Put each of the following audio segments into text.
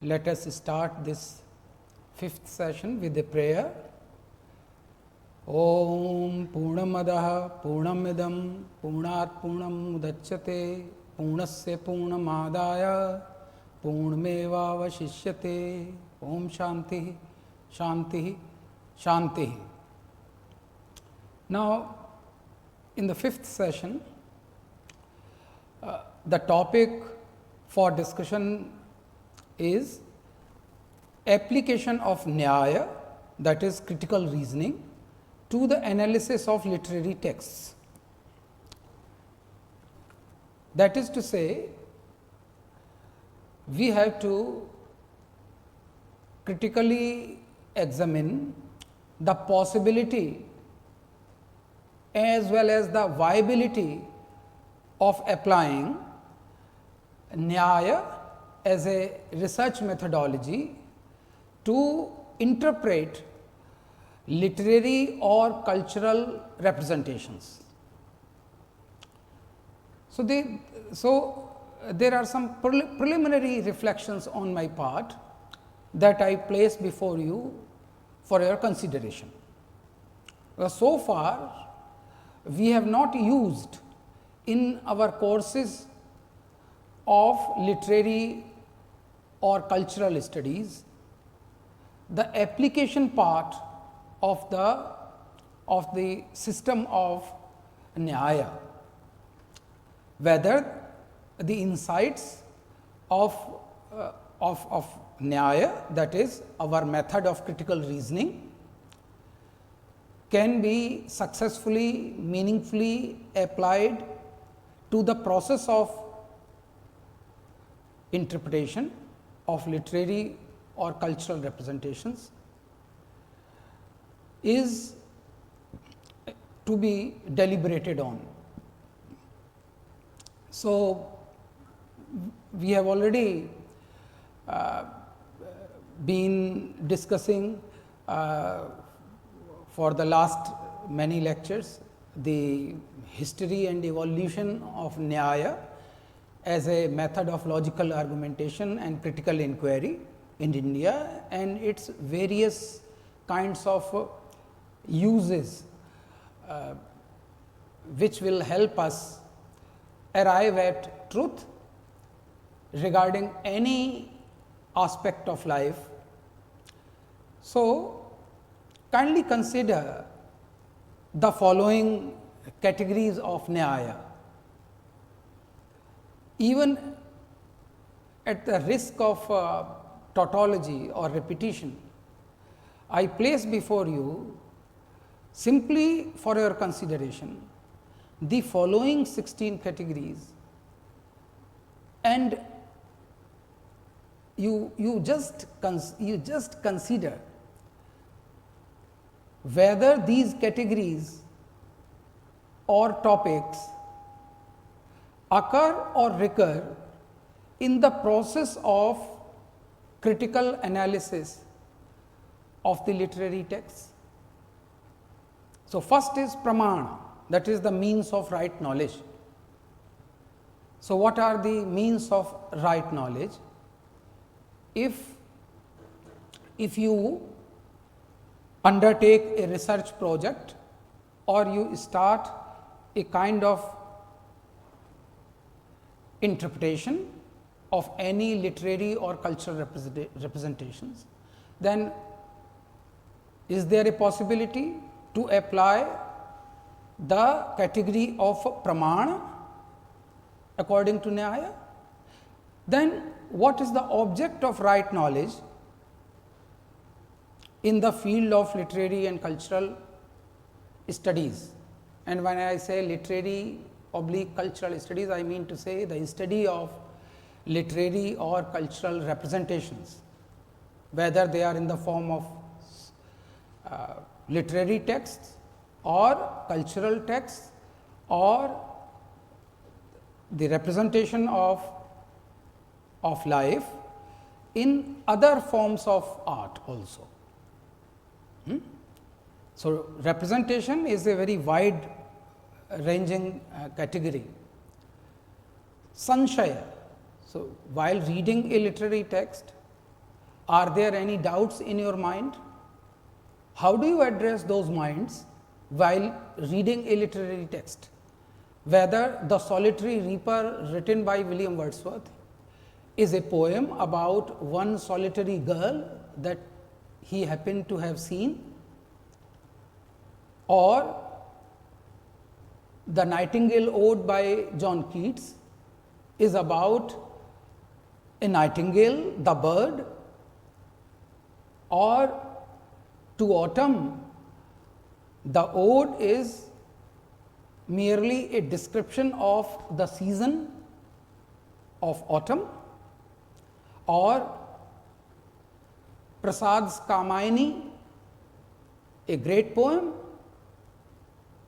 Let us start this fifth session with a prayer. Om Purnamadaha Purnamidam Purnat Purnam Mudachyate Purnasya Purnamadaya Purnameva Vashishyate. Om Shanti Shanti Shanti. Now, in the fifth session, the topic for discussion is application of Nyāya, that is critical reasoning, to the analysis of literary texts. That is to say, we have to critically examine the possibility as well as the viability of applying Nyāya as a research methodology to interpret literary or cultural representations. So, there are some preliminary reflections on my part that I place before you for your consideration. So far, we have not used in our courses of literary or cultural studies the application part of the system of Nyāya, whether the insights of Nyāya, that is our method of critical reasoning, can be successfully, meaningfully applied to the process of interpretation of literary or cultural representations, is to be deliberated on. So, we have already been discussing for the last many lectures the history and evolution of Nyāya as a method of logical argumentation and critical inquiry in India, and its various kinds of uses which will help us arrive at truth regarding any aspect of life. So, kindly consider the following categories of Nyāya. Even at the risk of tautology or repetition, I place before you, simply for your consideration, the following 16 categories, and you just consider whether these categories or topics occur or recur in the process of critical analysis of the literary text. So, first is pramāṇa, that is the means of right knowledge. So, what are the means of right knowledge? If you undertake a research project or you start a kind of interpretation of any literary or cultural representations, then is there a possibility to apply the category of pramāṇa according to Nyāya? Then what is the object of right knowledge in the field of literary and cultural studies? And when I say literary / cultural studies, I mean to say the study of literary or cultural representations, whether they are in the form of literary texts or cultural texts or the representation of life in other forms of art also. So, representation is a very wide ranging category. Saṃśaya, So, while reading a literary text, Are there any doubts in your mind? How do you address those minds while reading a literary text? Whether The Solitary Reaper, written by William Wordsworth, is a poem about one solitary girl that he happened to have seen, or The Nightingale Ode by John Keats is about a nightingale, the bird, or To Autumn, the ode is merely a description of the season of autumn, or Prasad's Kamayani, a great poem,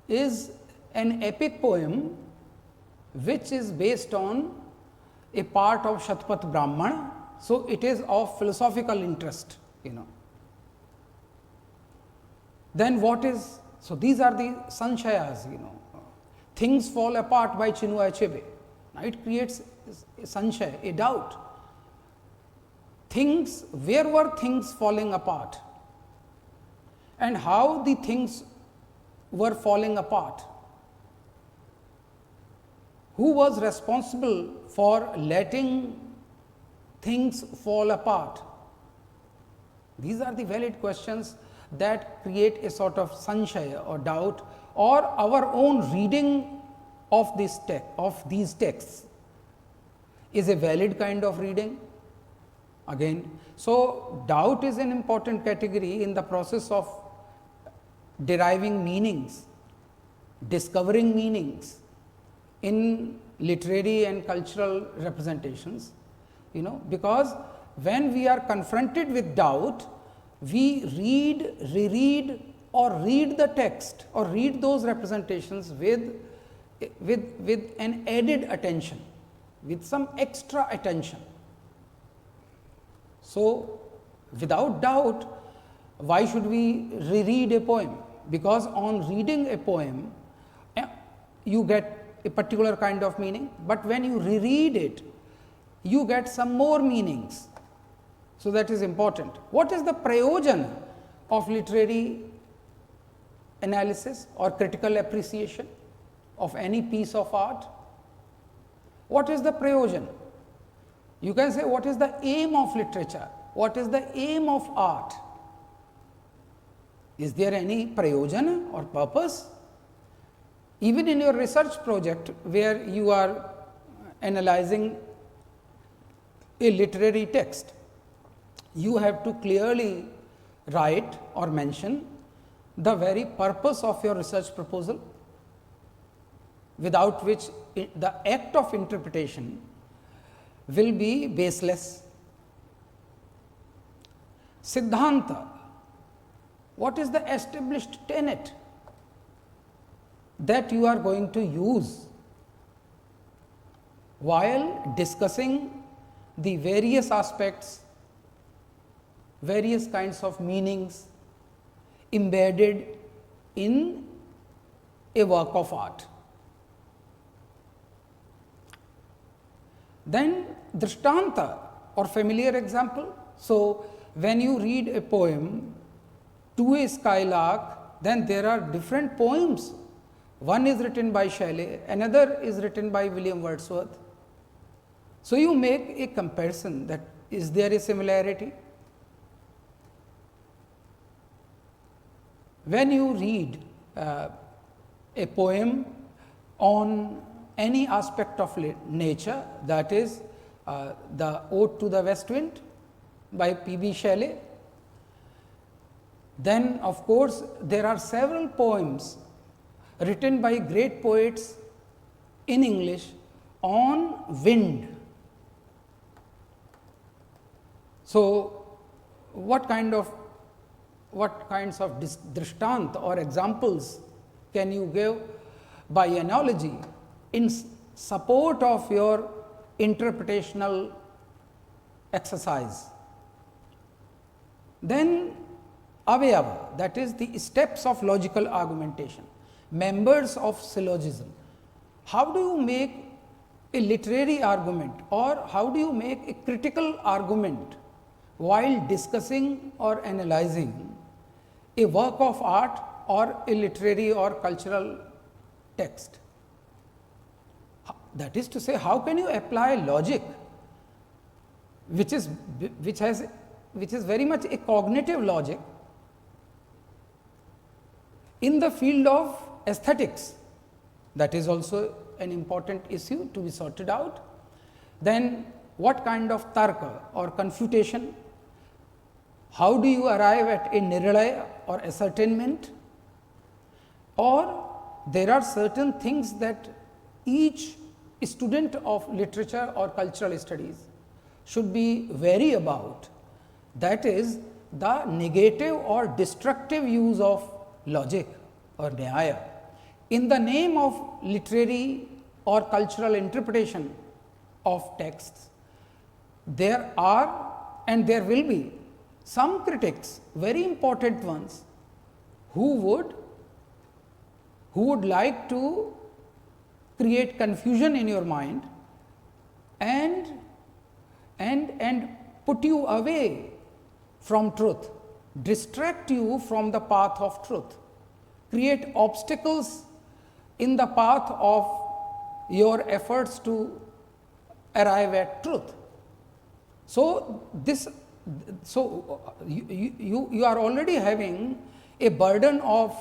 is an epic poem which is based on a part of Shatpat Brahmana. So, it is of philosophical interest, Then what is, so these are the saṃśayas, things fall apart by Chinua Achebe. Now, it creates a saṃśaya, a doubt. Things, where were things falling apart, and how the things were falling apart? Who was responsible for letting things fall apart? These are the valid questions that create a sort of saṃśaya or doubt, or our own reading of this text, of these texts is a valid kind of reading. Again, so doubt is an important category in the process of deriving meanings, discovering meanings in literary and cultural representations, because when we are confronted with doubt, we read, reread, or read the text or read those representations with an added attention, with some extra attention. So, without doubt, why should we reread a poem? Because on reading a poem, you get a particular kind of meaning, but when you reread it, you get some more meanings. So, that is important. What is the prayojana of literary analysis or critical appreciation of any piece of art? What is the prayojana? You can say, what is the aim of literature? What is the aim of art? Is there any prayojana or purpose? Even in your research project, where you are analyzing a literary text, you have to clearly write or mention the very purpose of your research proposal, without which the act of interpretation will be baseless. Siddhanta, what is the established tenet that you are going to use while discussing the various aspects, various kinds of meanings embedded in a work of art? Then drishtanta or familiar example. So, when you read a poem, To a Skylark, then there are different poems. One is written by Shelley, another is written by William Wordsworth. So, you make a comparison, that is there a similarity? When you read a poem on any aspect of nature, that is the Ode to the West Wind by P.B. Shelley, then of course, there are several poems written by great poets in English on wind. So, what kinds of drishtanta or examples can you give by analogy in support of your interpretational exercise? Then avayava, that is the steps of logical argumentation, members of syllogism. How do you make a literary argument, or how do you make a critical argument while discussing or analyzing a work of art or a literary or cultural text. That is to say, how can you apply logic, which is very much a cognitive logic, in the field of aesthetics? That is also an important issue to be sorted out. Then what kind of tarka or confutation? How do you arrive at a nirṇaya or ascertainment? Or there are certain things that each student of literature or cultural studies should be wary about, that is the negative or destructive use of logic or nyāya in the name of literary or cultural interpretation of texts. There are and there will be some critics, very important ones, who would like to create confusion in your mind and put you away from truth, distract you from the path of truth, create obstacles in the path of your efforts to arrive at truth. So, you are already having a burden of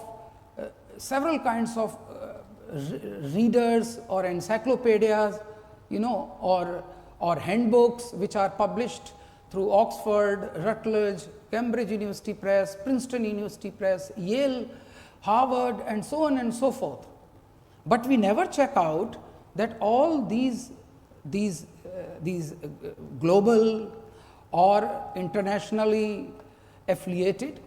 several kinds of readers or encyclopedias, or handbooks which are published through Oxford, Rutledge, Cambridge University Press, Princeton University Press, Yale, Harvard, and so on and so forth. But we never check out that all these global or internationally affiliated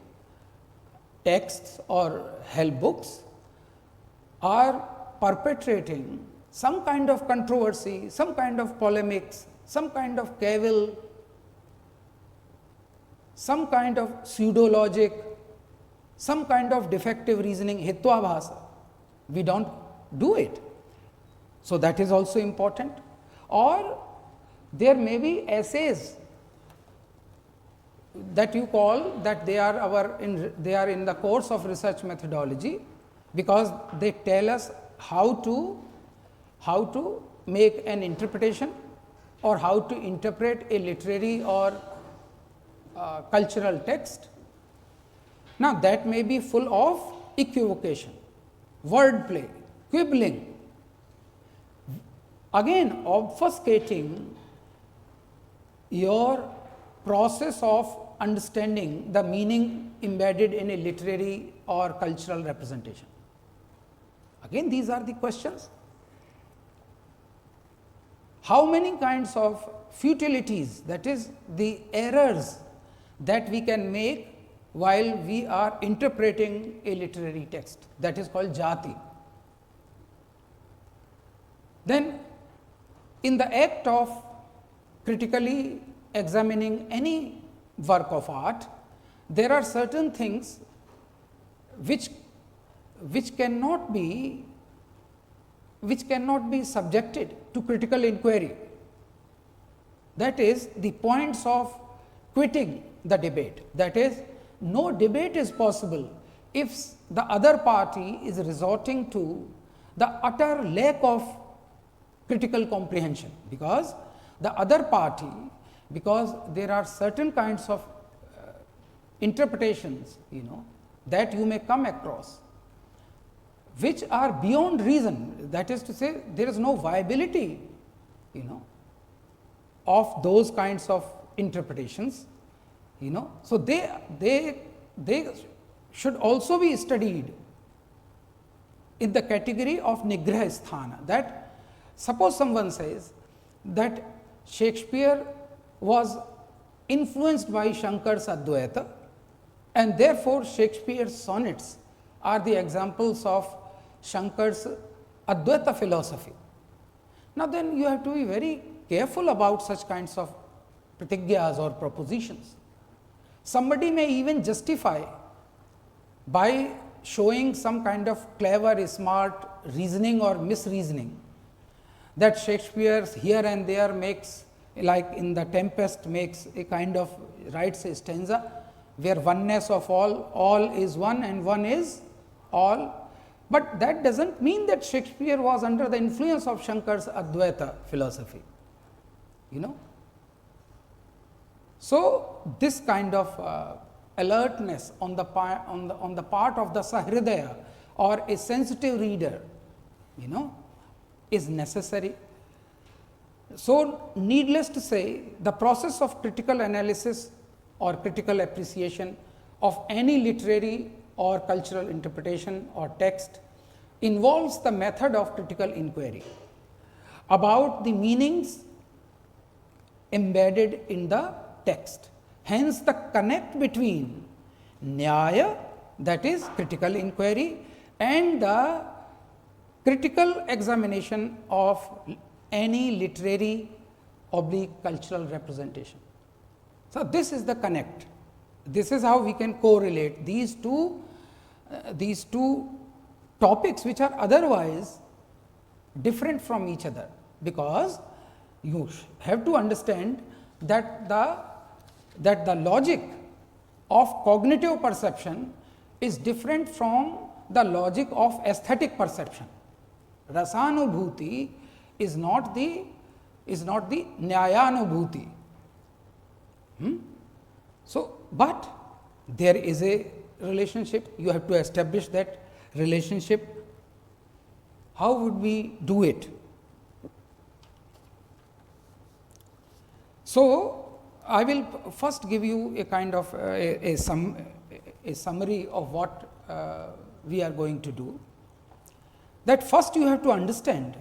texts or help books are perpetrating some kind of controversy, some kind of polemics, some kind of cavil, some kind of pseudo logic, some kind of defective reasoning, hitvābhāsa. We don't do it. So, that is also important. Or there may be essays that you call that they are in the course of research methodology, because they tell us how to make an interpretation or how to interpret a literary or cultural text. Now, that may be full of equivocation, wordplay, quibbling, again obfuscating your process of understanding the meaning embedded in a literary or cultural representation. Again, these are the questions. How many kinds of futilities, that is the errors that we can make while we are interpreting a literary text, that is called jati. Then in the act of critically examining any work of art, there are certain things which cannot be subjected to critical inquiry. That is the points of quitting the debate. That is, no debate is possible if the other party is resorting to the utter lack of critical comprehension, because the other party, because there are certain kinds of interpretations, that you may come across, which are beyond reason. That is to say, there is no viability, of those kinds of interpretations, So, they should also be studied in the category of nigraha sthana. That suppose someone says that Shakespeare was influenced by Shankar's Advaita, and therefore, Shakespeare's sonnets are the examples of Shankar's Advaita philosophy. Now, then you have to be very careful about such kinds of pratigyas or propositions. Somebody may even justify by showing some kind of clever, smart reasoning or misreasoning that Shakespeare here and there makes like in the Tempest makes a kind of, writes a stanza where oneness of all is one and one is all. But that does not mean that Shakespeare was under the influence of Shankar's Advaita philosophy, you know. So, this kind of alertness on the part of the Sahridaya or a sensitive reader, you know, is necessary. So, needless to say, the process of critical analysis or critical appreciation of any literary or cultural interpretation or text involves the method of critical inquiry about the meanings embedded in the text. Hence, the connect between Nyāya, that is critical inquiry, and the critical examination of any literary / cultural representation. So, this is the connect. This is how we can correlate these two topics, which are otherwise different from each other, because you have to understand that the logic of cognitive perception is different from the logic of aesthetic perception. Rasa-ābhāsa is not the nyāyābhāsa. So, but there is a relationship, you have to establish that relationship. How would we do it? So, I will first give you a kind of a summary of what we are going to do. That first you have to understand,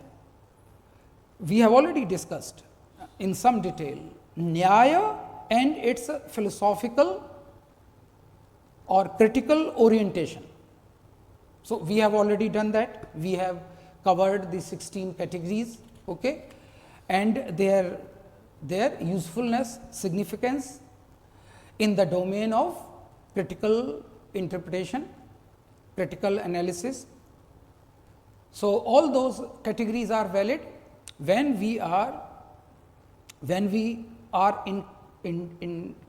we have already discussed in some detail Nyāya and its philosophical or critical orientation. So, we have already done that, we have covered the 16 categories, okay, and their usefulness, significance in the domain of critical interpretation, critical analysis. So, all those categories are valid when we are in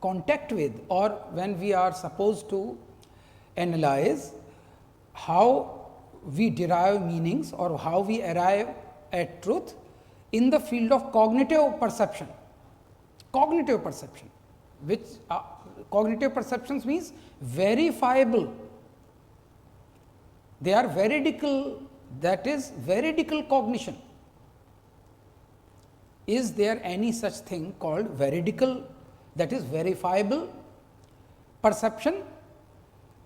contact with, or when we are supposed to analyze how we derive meanings or how we arrive at truth in the field of cognitive perception. Cognitive perception, which cognitive perceptions means verifiable, they are veridical, that is veridical cognition. Is there any such thing called veridical, that is verifiable perception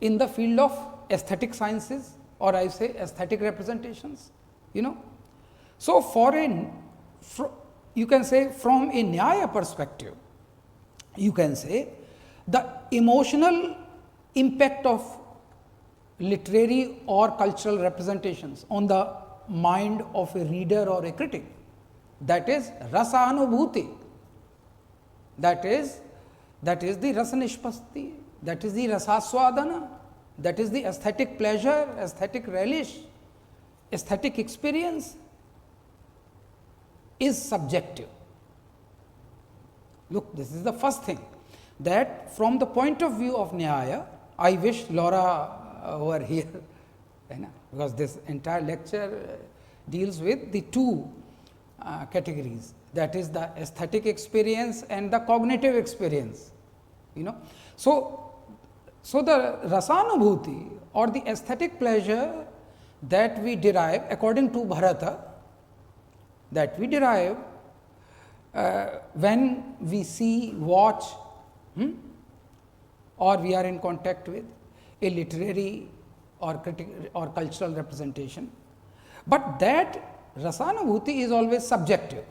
in the field of aesthetic sciences, or I say aesthetic representations, you know. So, you can say from a Nyāya perspective, you can say the emotional impact of literary or cultural representations on the mind of a reader or a critic, that is rasa-ābhāsa, that is the rasa-nishpasti, that is the rasa-swadana, that is the aesthetic pleasure, aesthetic relish, aesthetic experience is subjective. Look, this is the first thing, that from the point of view of Nyāya, I wish Laura over here, because this entire lecture deals with the two categories, that is the aesthetic experience and the cognitive experience, you know. So, the rasa-ābhāsa or the aesthetic pleasure that we derive according to Bharata, that we derive when we see, watch or we are in contact with a literary or cultural representation, but that rasa-ābhāsa is always subjective,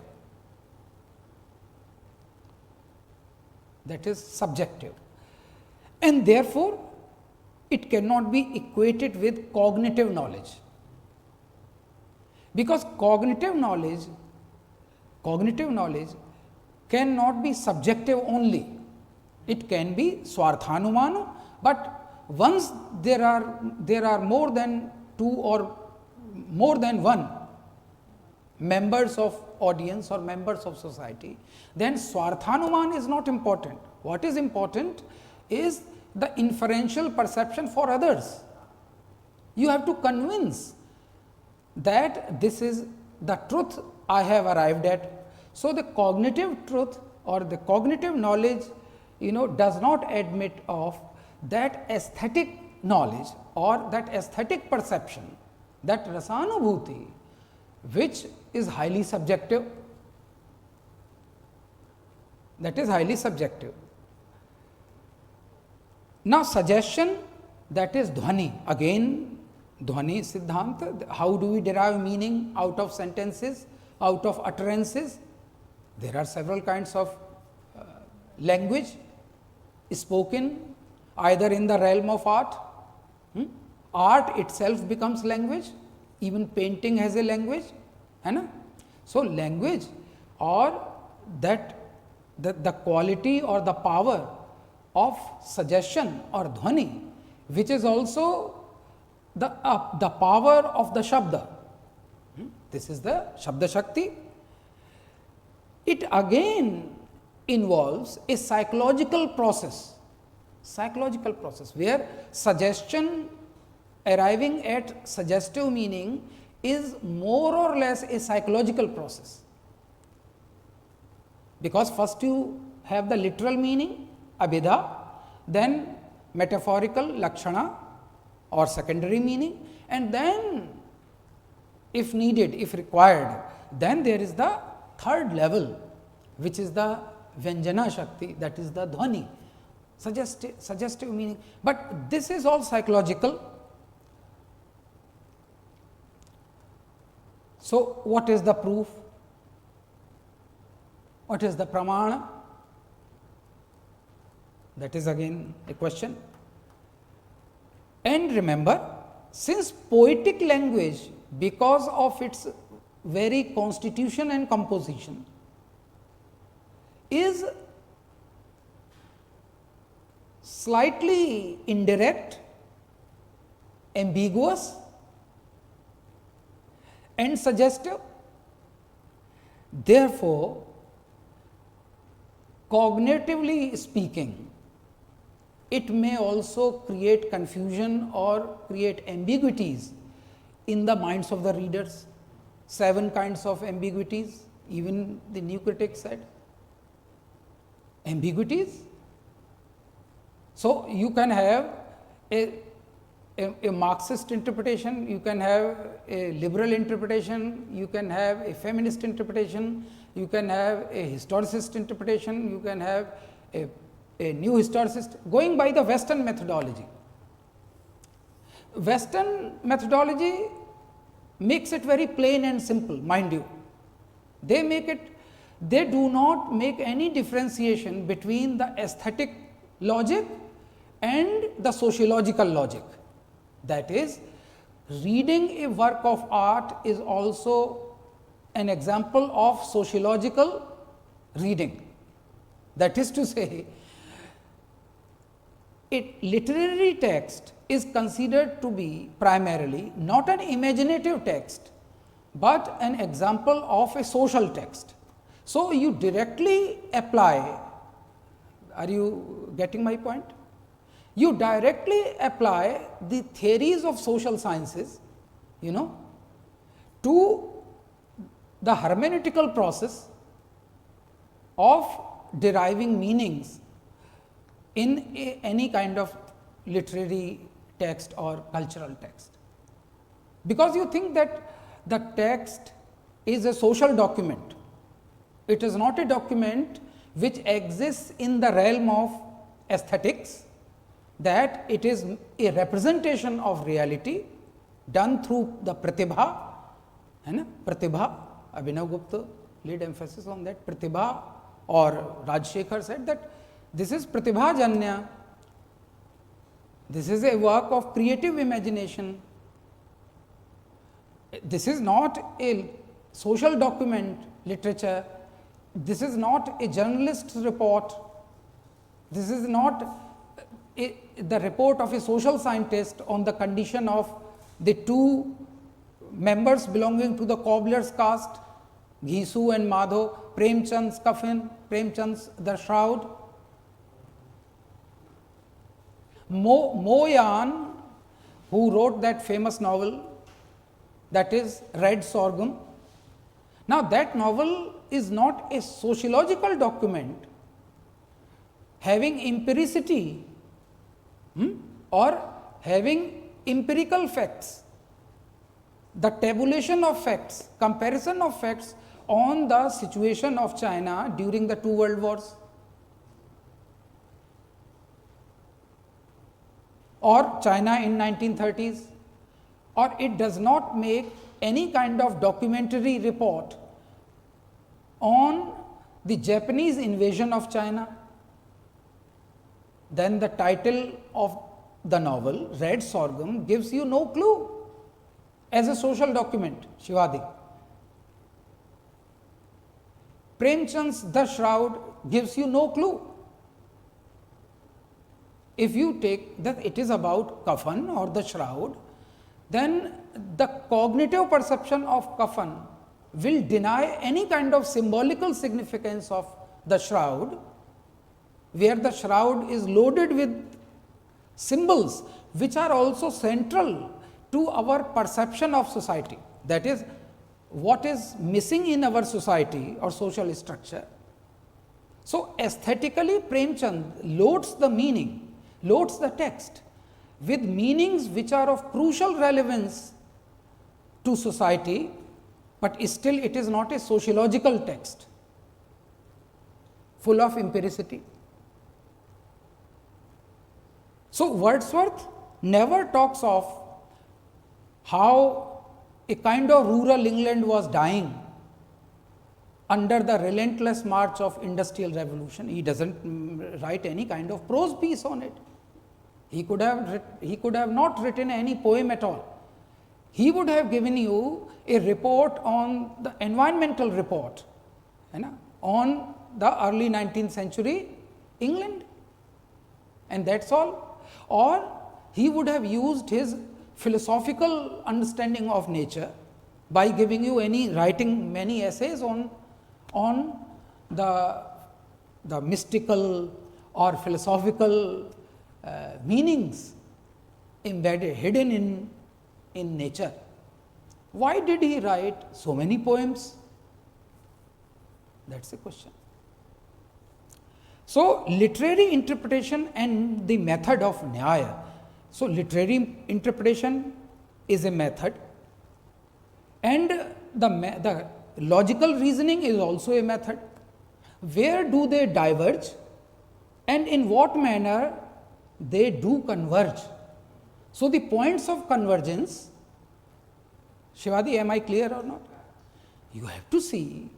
that is subjective, and therefore, it cannot be equated with cognitive knowledge, because cognitive knowledge cannot be subjective only, it can be swarthanumana, but once there are more than two or more than one members of audience or members of society, then Swarthanuman is not important. What is important is the inferential perception for others. You have to convince that this is the truth I have arrived at. So, the cognitive truth or the cognitive knowledge does not admit of that aesthetic knowledge or that aesthetic perception, that rasanubhuti, which is highly subjective, that is highly subjective. Now, suggestion, that is dhvani, again dhvani siddhanta. How do we derive meaning out of sentences, out of utterances? There are several kinds of language spoken either in the realm of art. Art itself becomes language, even painting has a language. So, language or that the quality or the power of suggestion or dhvani, which is also the power of the shabda. This is the shabda shakti. It again involves a psychological process where suggestion arriving at suggestive meaning is more or less a psychological process. Because first you have the literal meaning, abhidha, then metaphorical lakshana or secondary meaning, and then if needed, if required, then there is the third level, which is the vyanjana shakti, that is the dhvani, suggestive meaning. But this is all psychological. So, what is the proof? What is the pramāṇa? That is again a question. And remember, since poetic language, because of its very constitution and composition, is slightly indirect, ambiguous and suggestive, therefore, cognitively speaking, it may also create confusion or create ambiguities in the minds of the readers. 7 kinds of ambiguities, even the new critic said. Ambiguities. So, you can have a Marxist interpretation, you can have a liberal interpretation, you can have a feminist interpretation, you can have a historicist interpretation, you can have a new historicist, going by the Western methodology. Western methodology makes it very plain and simple, mind you. They do not make any differentiation between the aesthetic logic and the sociological logic. That is, reading a work of art is also an example of sociological reading. That is to say, a literary text is considered to be primarily not an imaginative text, but an example of a social text. So, you directly apply, are you getting my point? You directly apply the theories of social sciences, to the hermeneutical process of deriving meanings in any kind of literary text or cultural text. Because you think that the text is a social document, it is not a document which exists in the realm of aesthetics, that it is a representation of reality done through the pratibha, Abhinavagupta laid emphasis on that, pratibha, or Rajshekhar said that this is pratibhajanya, this is a work of creative imagination, this is not a social document literature, this is not a journalist's report, this is not the report of a social scientist on the condition of the 2 members belonging to the cobbler's caste Ghisu and Madho, Premchand's coffin, Premchand's The Shroud. Moyan, who wrote that famous novel, that is Red Sorghum. Now, that novel is not a sociological document having empiricity or having empirical facts, the tabulation of facts, comparison of facts on the situation of China during the two world wars, or China in 1930s, or it does not make any kind of documentary report on the Japanese invasion of China, then the title of the novel, Red Sorghum, gives you no clue as a social document, Shivadi. Premchand's The Shroud gives you no clue. If you take that it is about coffin or the shroud, then the cognitive perception of coffin will deny any kind of symbolical significance of the shroud, where the shroud is loaded with symbols which are also central to our perception of society. That is, what is missing in our society or social structure. So, aesthetically Premchand loads the meaning, loads the text with meanings which are of crucial relevance to society, but still it is not a sociological text, full of empiricity. So, Wordsworth never talks of how a kind of rural England was dying under the relentless march of industrial revolution. He does not write any kind of prose piece on it. He could have not written any poem at all. He would have given you a report on the environmental report on the early 19th century England, and that is all. Or he would have used his philosophical understanding of nature by giving you writing many essays on the mystical or philosophical meanings embedded, hidden in nature. Why did he write so many poems? That is the question. So, literary interpretation and the method of Nyāya. So, literary interpretation is a method, and the logical reasoning is also a method. Where do they diverge and in what manner they do converge? So, the points of convergence, Shivadi, am I clear or not? You have to see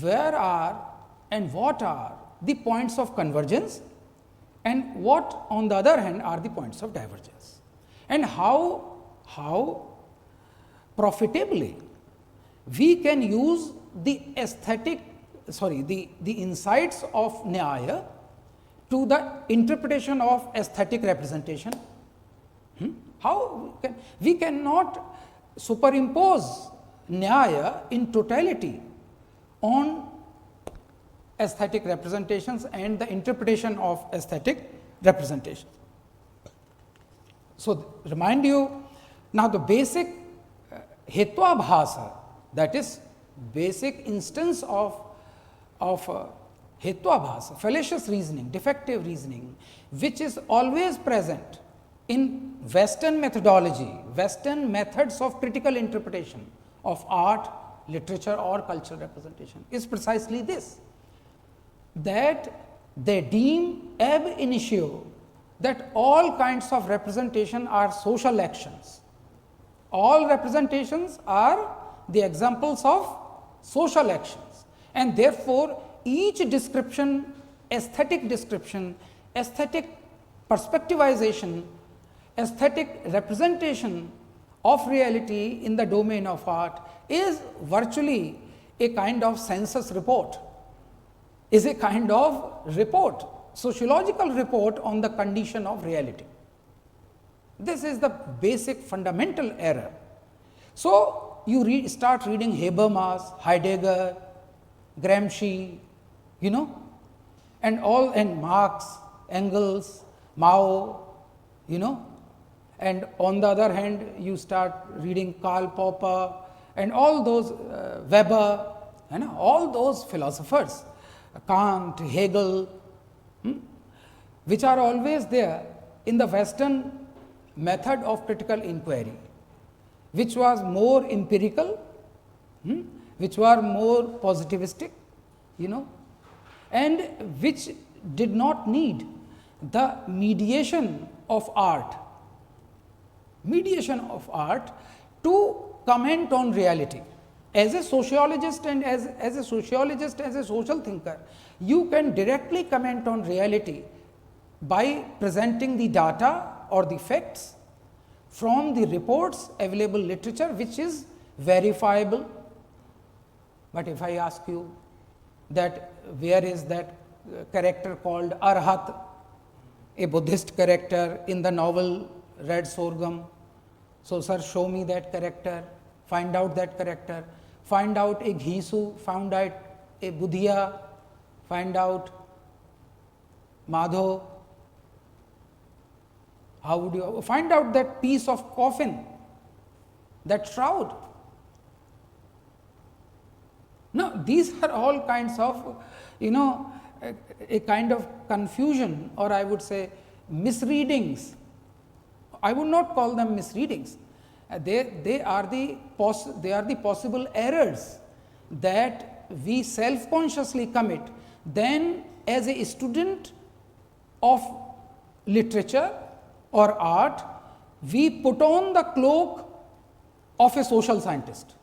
where are and what are the points of convergence, and what on the other hand are the points of divergence, and how profitably we can use the insights of Nyāya to the interpretation of aesthetic representation. How we cannot superimpose Nyāya in totality on aesthetic representations and the interpretation of aesthetic representations. So, remind you now the basic hetva-bhāsa, that is basic instance of hetva-bhāsa, fallacious reasoning, defective reasoning, which is always present in Western methodology, Western methods of critical interpretation of art, literature or cultural representation, is precisely this, that they deem ab initio that all kinds of representation are social actions. All representations are the examples of social actions, and therefore, each description, aesthetic perspectivization, aesthetic representation of reality in the domain of art is virtually a kind of census report, is a kind of report, sociological report on the condition of reality. This is the basic fundamental error. So, you start reading Habermas, Heidegger, Gramsci, and Marx, Engels, Mao, and on the other hand, you start reading Karl Popper and all those Weber, all those philosophers, Kant, Hegel, which are always there in the Western method of critical inquiry, which was more empirical, which were more positivistic, and which did not need the mediation of art to comment on reality. As a sociologist and as a social thinker, you can directly comment on reality by presenting the data or the facts from the reports, available literature, which is verifiable. But if I ask you that where is that character called Arhat, a Buddhist character in the novel Red Sorghum, so sir, show me that character, find out that character, find out a Ghisu, find out a Budhiya, find out Madho. How would you find out that piece of coffin, that shroud? No, these are all kinds of, a kind of confusion, or I would say misreadings. I would not call them misreadings. They are the possible errors that we self-consciously commit. Then, as a student of literature or art, we put on the cloak of a social scientist.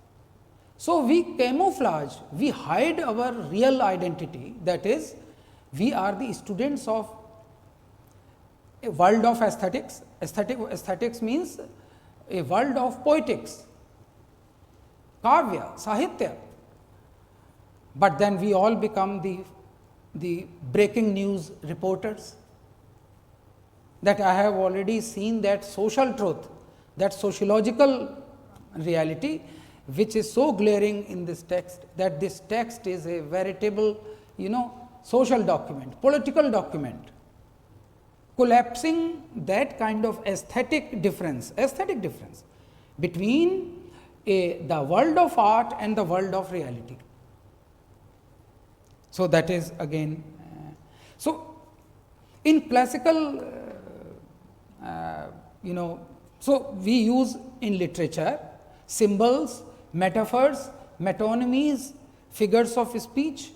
So, we camouflage, we hide our real identity, that is, we are the students of a world of aesthetics. Aesthetics means a world of poetics, kavya, sahitya. But then we all become the breaking news reporters. That I have already seen that social truth, that sociological reality, which is so glaring in this text, that this text is a veritable, social document, political document, collapsing that kind of aesthetic difference between the world of art and the world of reality. So, that is again, so in classical, so we use in literature symbols, metaphors, metonymies, figures of speech,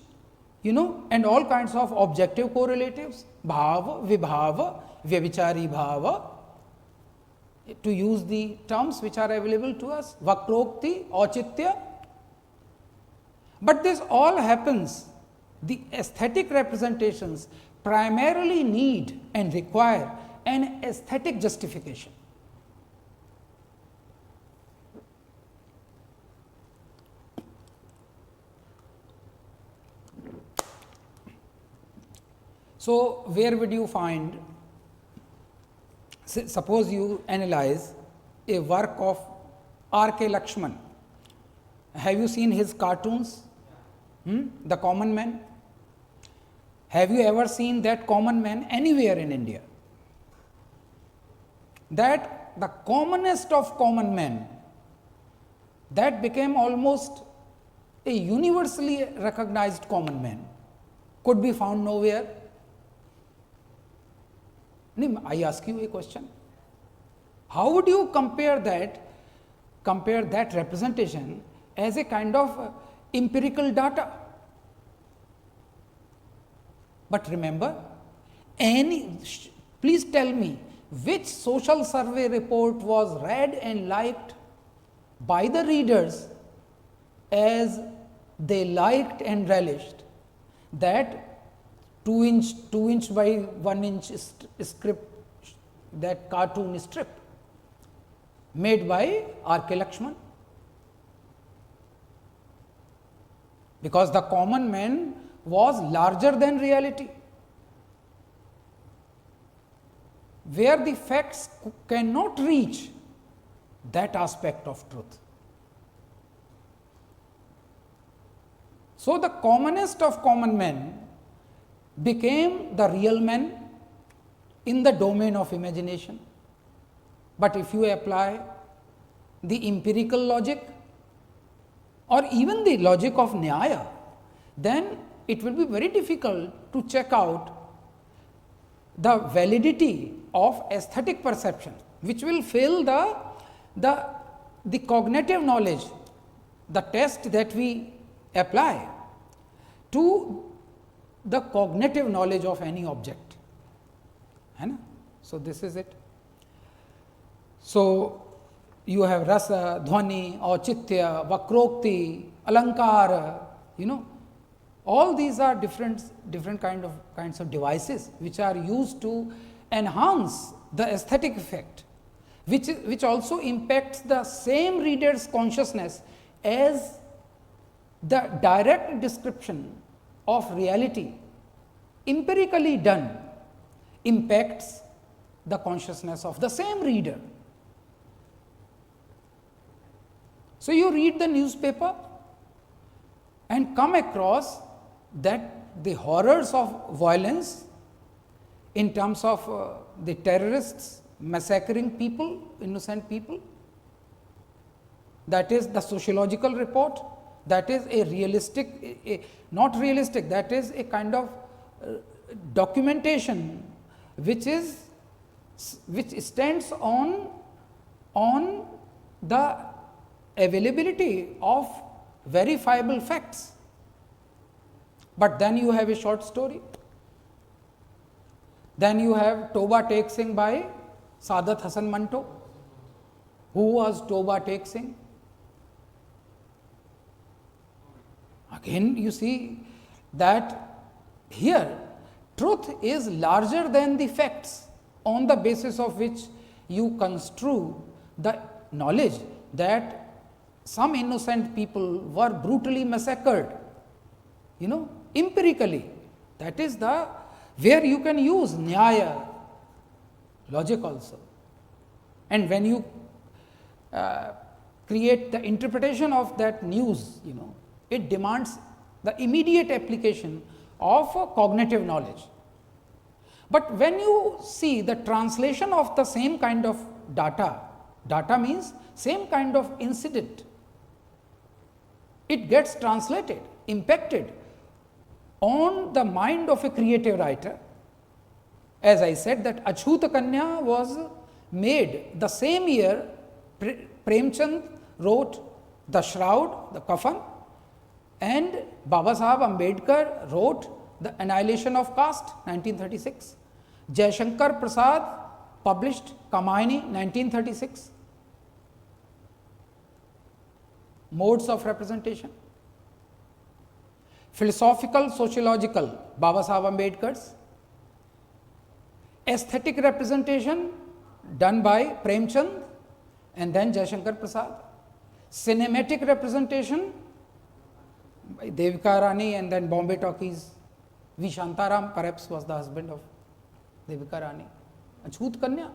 and all kinds of objective correlatives, bhava, vibhava, vyavichari bhava, to use the terms which are available to us, vakrokti, auchitya. But this all happens, the aesthetic representations primarily need and require an aesthetic justification. So, where would you find, suppose you analyze a work of R.K. Lakshman. Have you seen his cartoons? The Common Man? Have you ever seen that common man anywhere in India? That the commonest of common men, that became almost a universally recognized common man, could be found nowhere. I ask you a question. How would you compare that representation as a kind of empirical data? But remember, please tell me which social survey report was read and liked by the readers as they liked and relished that 2 inch by 1 inch script, that cartoon strip made by R.K. Lakshman. Because the common man was larger than reality, where the facts cannot reach that aspect of truth. So, the commonest of common men became the real men in the domain of imagination. But if you apply the empirical logic or even the logic of Nyāya, then it will be very difficult to check out the validity of aesthetic perception, which will fail the cognitive knowledge, the test that we apply to the cognitive knowledge of any object. So, this is it. So, you have rasa, dhvani, auchitya, vakrokti, alankara, all these are different kinds of devices which are used to enhance the aesthetic effect, which also impacts the same reader's consciousness as the direct description of reality empirically done impacts the consciousness of the same reader. So, you read the newspaper and come across that the horrors of violence in terms of the terrorists massacring people, innocent people, that is the sociological report, that is a realistic, not realistic, that is a kind of documentation which stands on the availability of verifiable facts. But then you have a short story, then you have Toba Tek Singh by Saadat Hasan Manto. Who was Toba Tek Singh? Again you see that here truth is larger than the facts on the basis of which you construe the knowledge that some innocent people were brutally massacred, empirically. That is the where you can use Nyāya logic also. And when you create the interpretation of that news, it demands the immediate application of cognitive knowledge. But when you see the translation of the same kind of data, data means same kind of incident, it gets translated, impacted on the mind of a creative writer. As I said, that Achyuta Kanya was made the same year Premchand wrote the Shroud, the Kafan, and Baba Sahab Ambedkar wrote the Annihilation of Caste, 1936. Jaishankar Prasad published Kamayani, 1936. Modes of representation. Philosophical, sociological, Baba Sahab Ambedkar's. Aesthetic representation done by Premchand and then Jaishankar Prasad. Cinematic representation by Devika Rani and then Bombay Talkies. V. Shantaram perhaps was the husband of Devika Rani. Achyut Kanya.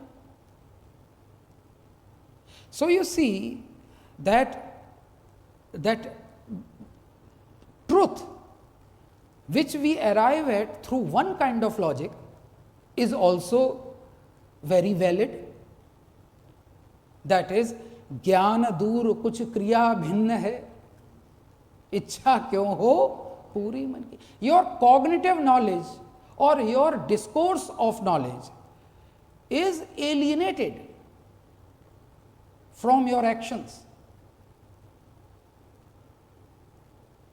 So, you see that truth which we arrive at through one kind of logic is also very valid. That is, ज्ञान दूर कुछ क्रिया भिन्न है, इच्छा क्यों हो पूरी मन की. Your cognitive knowledge or your discourse of knowledge is alienated from your actions.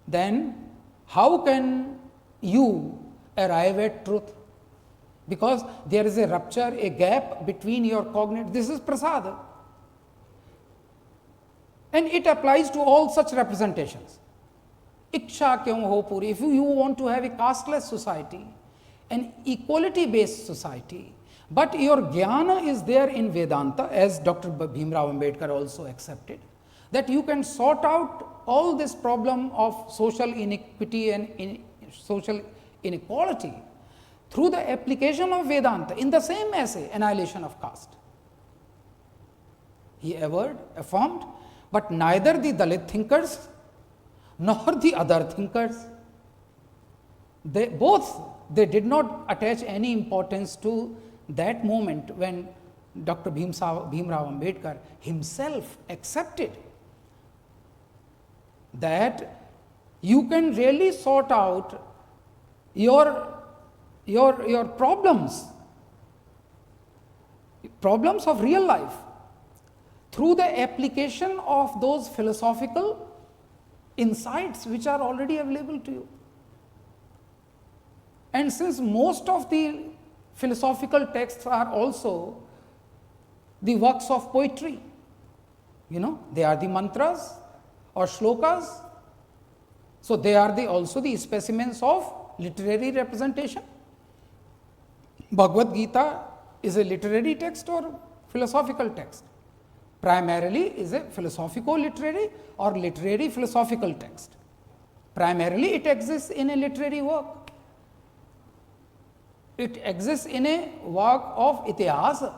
Then how can you arrive at truth? Because there is a rupture, a gap between your cognitive. This is prasada. And it applies to all such representations. Iksha kyun ho puri. If you want to have a casteless society, an equality based society, but your jnana is there in Vedanta, as Dr. Bhimrao Ambedkar also accepted, that you can sort out all this problem of social inequity and social inequality through the application of Vedanta in the same essay, Annihilation of Caste. He affirmed, but neither the Dalit thinkers nor the other thinkers. They did not attach any importance to that moment when Dr. Bhimrao Ambedkar himself accepted that you can really sort out your problems of real life through the application of those philosophical insights which are already available to you. And since most of the philosophical texts are also the works of poetry, they are the mantras or shlokas, so they are also the specimens of literary representation. Bhagavad Gita is a literary text or philosophical text? Primarily is a philosophico-literary or literary philosophical text. Primarily it exists in a literary work. It exists in a work of itihasa.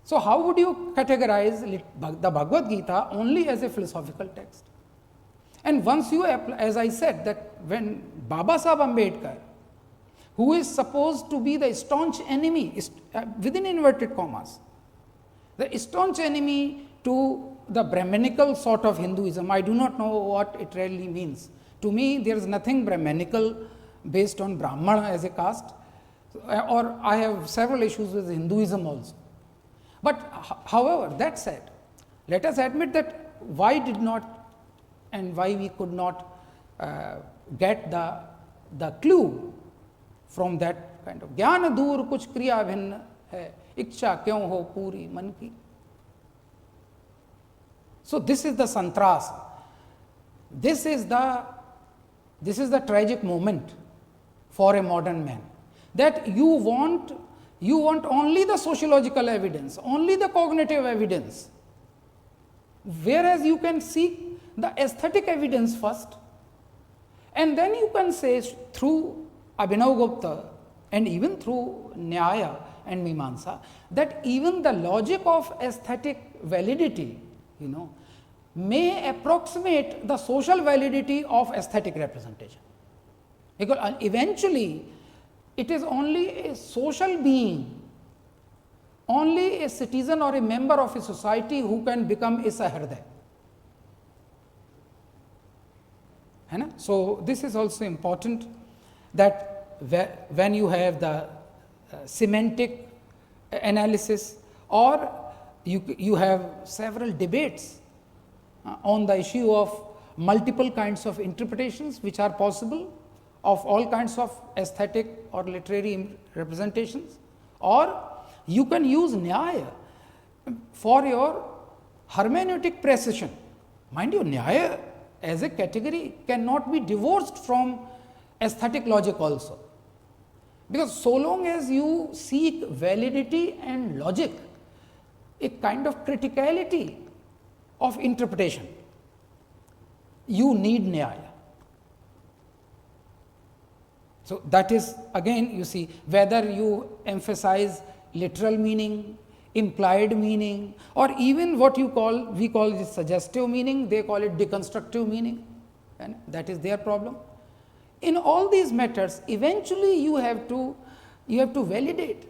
So how would you categorize the Bhagavad Gita only as a philosophical text? And once you apply, as I said, that when Baba Saheb Ambedkar, who is supposed to be the staunch enemy, within inverted commas, the staunch enemy to the Brahmanical sort of Hinduism, I do not know what it really means. To me, there is nothing Brahmanical based on Brahmana as a caste, or I have several issues with Hinduism also. But however, that said, let us admit that why did not and why we could not get the clue from that kind of ज्ञान दूर कुछ क्रिया भिन्न है इच्छा क्यों हो पूरी मन की. So this is the santras. This is the tragic moment for a modern man, that you want only the sociological evidence, only the cognitive evidence, whereas you can seek the aesthetic evidence first, and then you can say through Abhinavagupta and even through Nyāya and Mīmānsa that even the logic of aesthetic validity, may approximate the social validity of aesthetic representation. Because eventually, it is only a social being, only a citizen or a member of a society who can become a saharday. So this is also important, that when you have the semantic analysis, or you have several debates on the issue of multiple kinds of interpretations which are possible of all kinds of aesthetic or literary representations, or you can use Nyāya for your hermeneutic precision. Mind you, Nyāya as a category cannot be divorced from aesthetic logic also, because so long as you seek validity and logic, a kind of criticality of interpretation, you need Nyāya. So that is again, you see, whether you emphasize literal meaning, implied meaning, or even what we call it suggestive meaning, they call it deconstructive meaning, and that is their problem. In all these matters, eventually you have to validate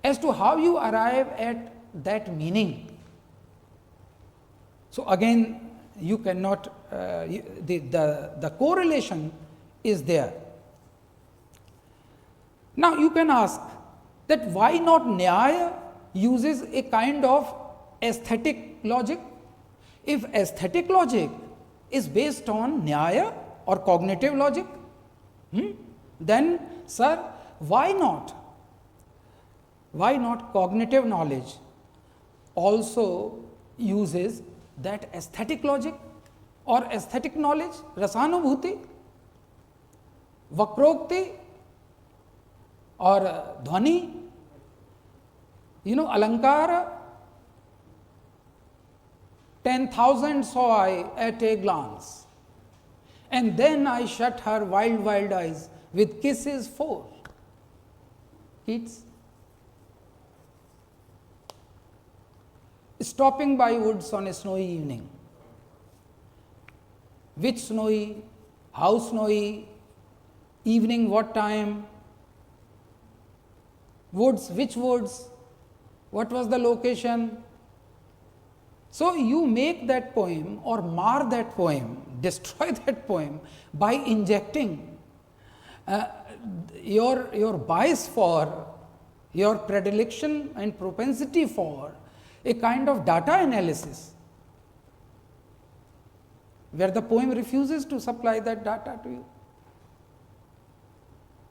as to how you arrive at that meaning. So again, you cannot, the correlation is there. Now you can ask that why not Nyāya uses a kind of aesthetic logic? If aesthetic logic is based on Nyāya or cognitive logic, then sir, why not cognitive knowledge also uses that aesthetic logic or aesthetic knowledge, rasa-ābhāsa, vakrokti or dhvani, alankara, 10,000 saw I at a glance, and then I shut her wild, wild eyes with kisses 4. Keats. Stopping by woods on a snowy evening. which snowy, how snowy, evening what time, woods, which woods, what was the location. So, you make that poem or mar that poem, destroy that poem by injecting your bias for, your predilection and propensity for a kind of data analysis, where the poem refuses to supply that data to you.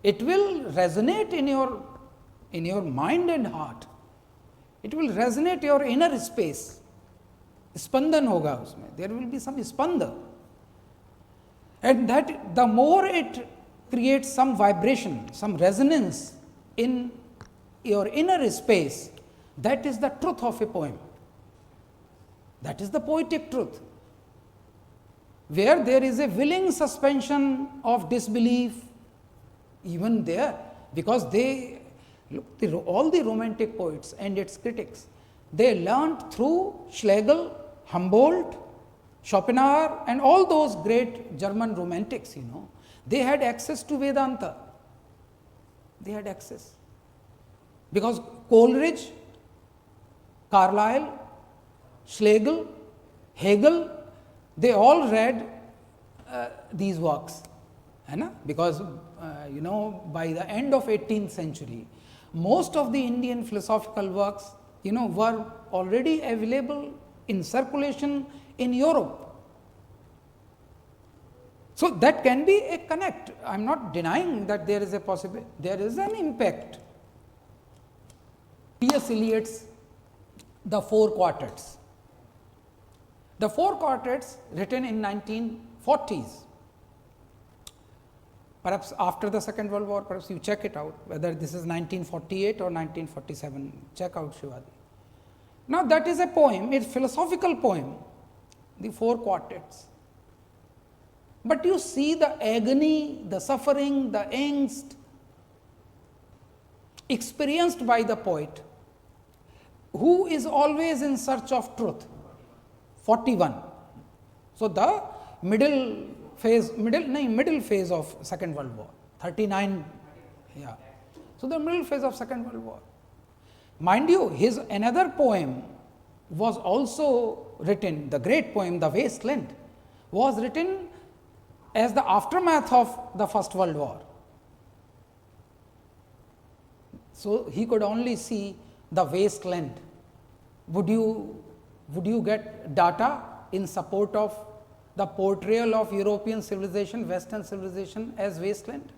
It will resonate in your mind and heart. It will resonate your inner space. Spandan hoga usme. There will be some spanda. And that the more it creates some vibration, some resonance in your inner space, that is the truth of a poem. That is the poetic truth. Where there is a willing suspension of disbelief, even there, because they, all the romantic poets and its critics, they learnt through Schlegel, Humboldt, Schopenhauer and all those great German romantics, they had access to Vedanta. They had access. Because Coleridge, Carlyle, Schlegel, Hegel, they all read these works. Because, by the end of 18th century, most of the Indian philosophical works, were already available in circulation in Europe. So, that can be a connect. I am not denying that there is a possibility, there is an impact. T.S. Eliot's The Four Quartets. The Four Quartets, written in 1940s, perhaps after the Second World War, perhaps you check it out, whether this is 1948 or 1947, check out Shivaji. Now, that is a poem, a philosophical poem, the Four Quartets. But you see the agony, the suffering, the angst experienced by the poet, who is always in search of truth. 41. So, the middle phase of Second World War, 39. Yeah. So, the middle phase of Second World War. Mind you, his another poem was also written, the great poem, The Wasteland, was written as the aftermath of the First World War. So, he could only see the wasteland. Would you get data in support of the portrayal of European civilization, Western civilization as wasteland?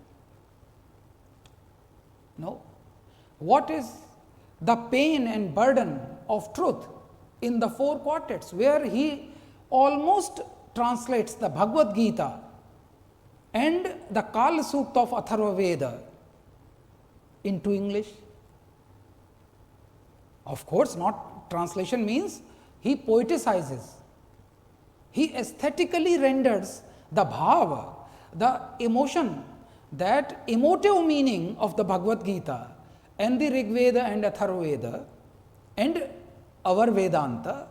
No. What is the pain and burden of truth in the Four Quartets, where he almost translates the Bhagavad Gita and the Kala Sukta of Atharva Veda into English? Of course, not translation means he poeticizes. He aesthetically renders the bhava, the emotion, that emotive meaning of the Bhagavad Gita and the Rig Veda and Atharva Veda and our Vedanta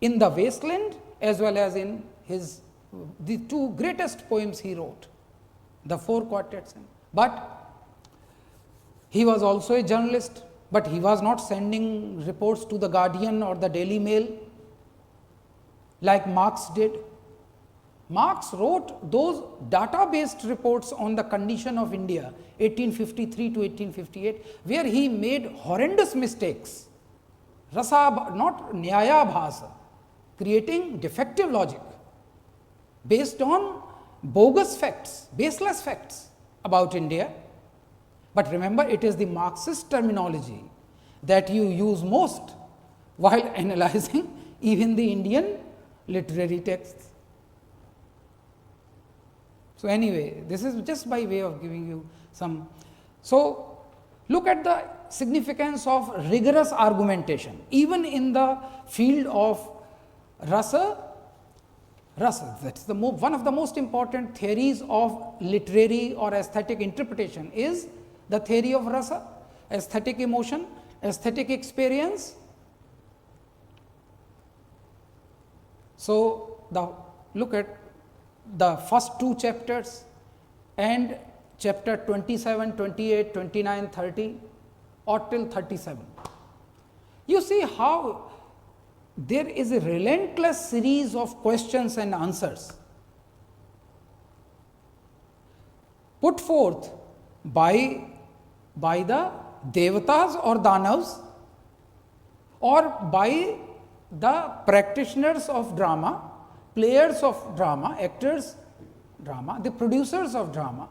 in the wasteland, as well as in the two greatest poems he wrote, the Four Quartets. But he was also a journalist, but he was not sending reports to the Guardian or the Daily Mail like Marx did. Marx wrote those data-based reports on the condition of India, 1853 to 1858, where he made horrendous mistakes, not nyāyābhāsa, creating defective logic based on bogus facts, baseless facts about India. But remember, it is the Marxist terminology that you use most while analyzing even the Indian literary texts. So, anyway, this is just by way of giving you some. So, look at the significance of rigorous argumentation, even in the field of rasa. That is one of the most important theories of literary or aesthetic interpretation is the theory of rasa, aesthetic emotion, aesthetic experience. So, look at the first two chapters and chapter 27, 28, 29, 30 or till 37. You see how there is a relentless series of questions and answers put forth by the devatas or danavas or by the practitioners of drama, players of drama, actors drama, the producers of drama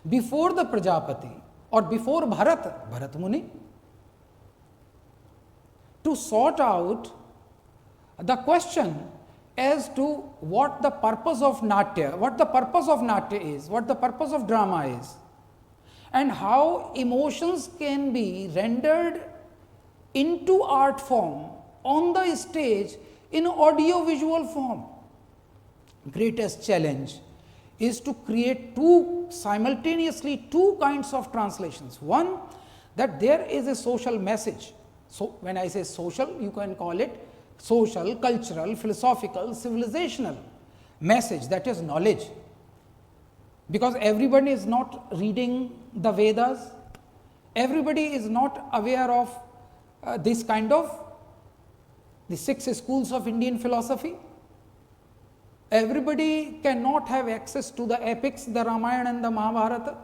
before the Prajapati or before Bharat Muni, to sort out the question as to what the purpose of Natya, what the purpose of Natya is, what the purpose of drama is, and how emotions can be rendered into art form on the stage in audio-visual form. Greatest challenge is to create simultaneously two kinds of translations. One, that there is a social message. So, when I say social, you can call it social, cultural, philosophical, civilizational message, that is knowledge. Because everybody is not reading the Vedas, everybody is not aware of this kind of the 6 schools of Indian philosophy. Everybody cannot have access to the epics, the Ramayana and the Mahabharata.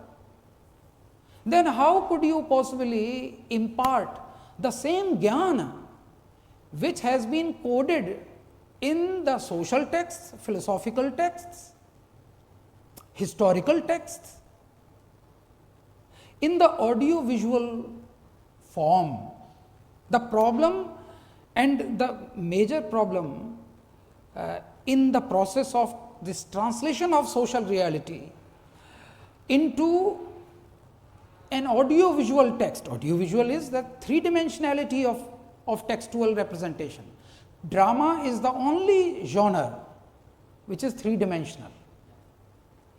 Then how could you possibly impart the same jnana which has been coded in the social texts, philosophical texts, historical texts, in the audio-visual form? The problem and the major problem in the process of this translation of social reality into an audio-visual text. Audio-visual is the three-dimensionality of textual representation. Drama is the only genre which is three-dimensional.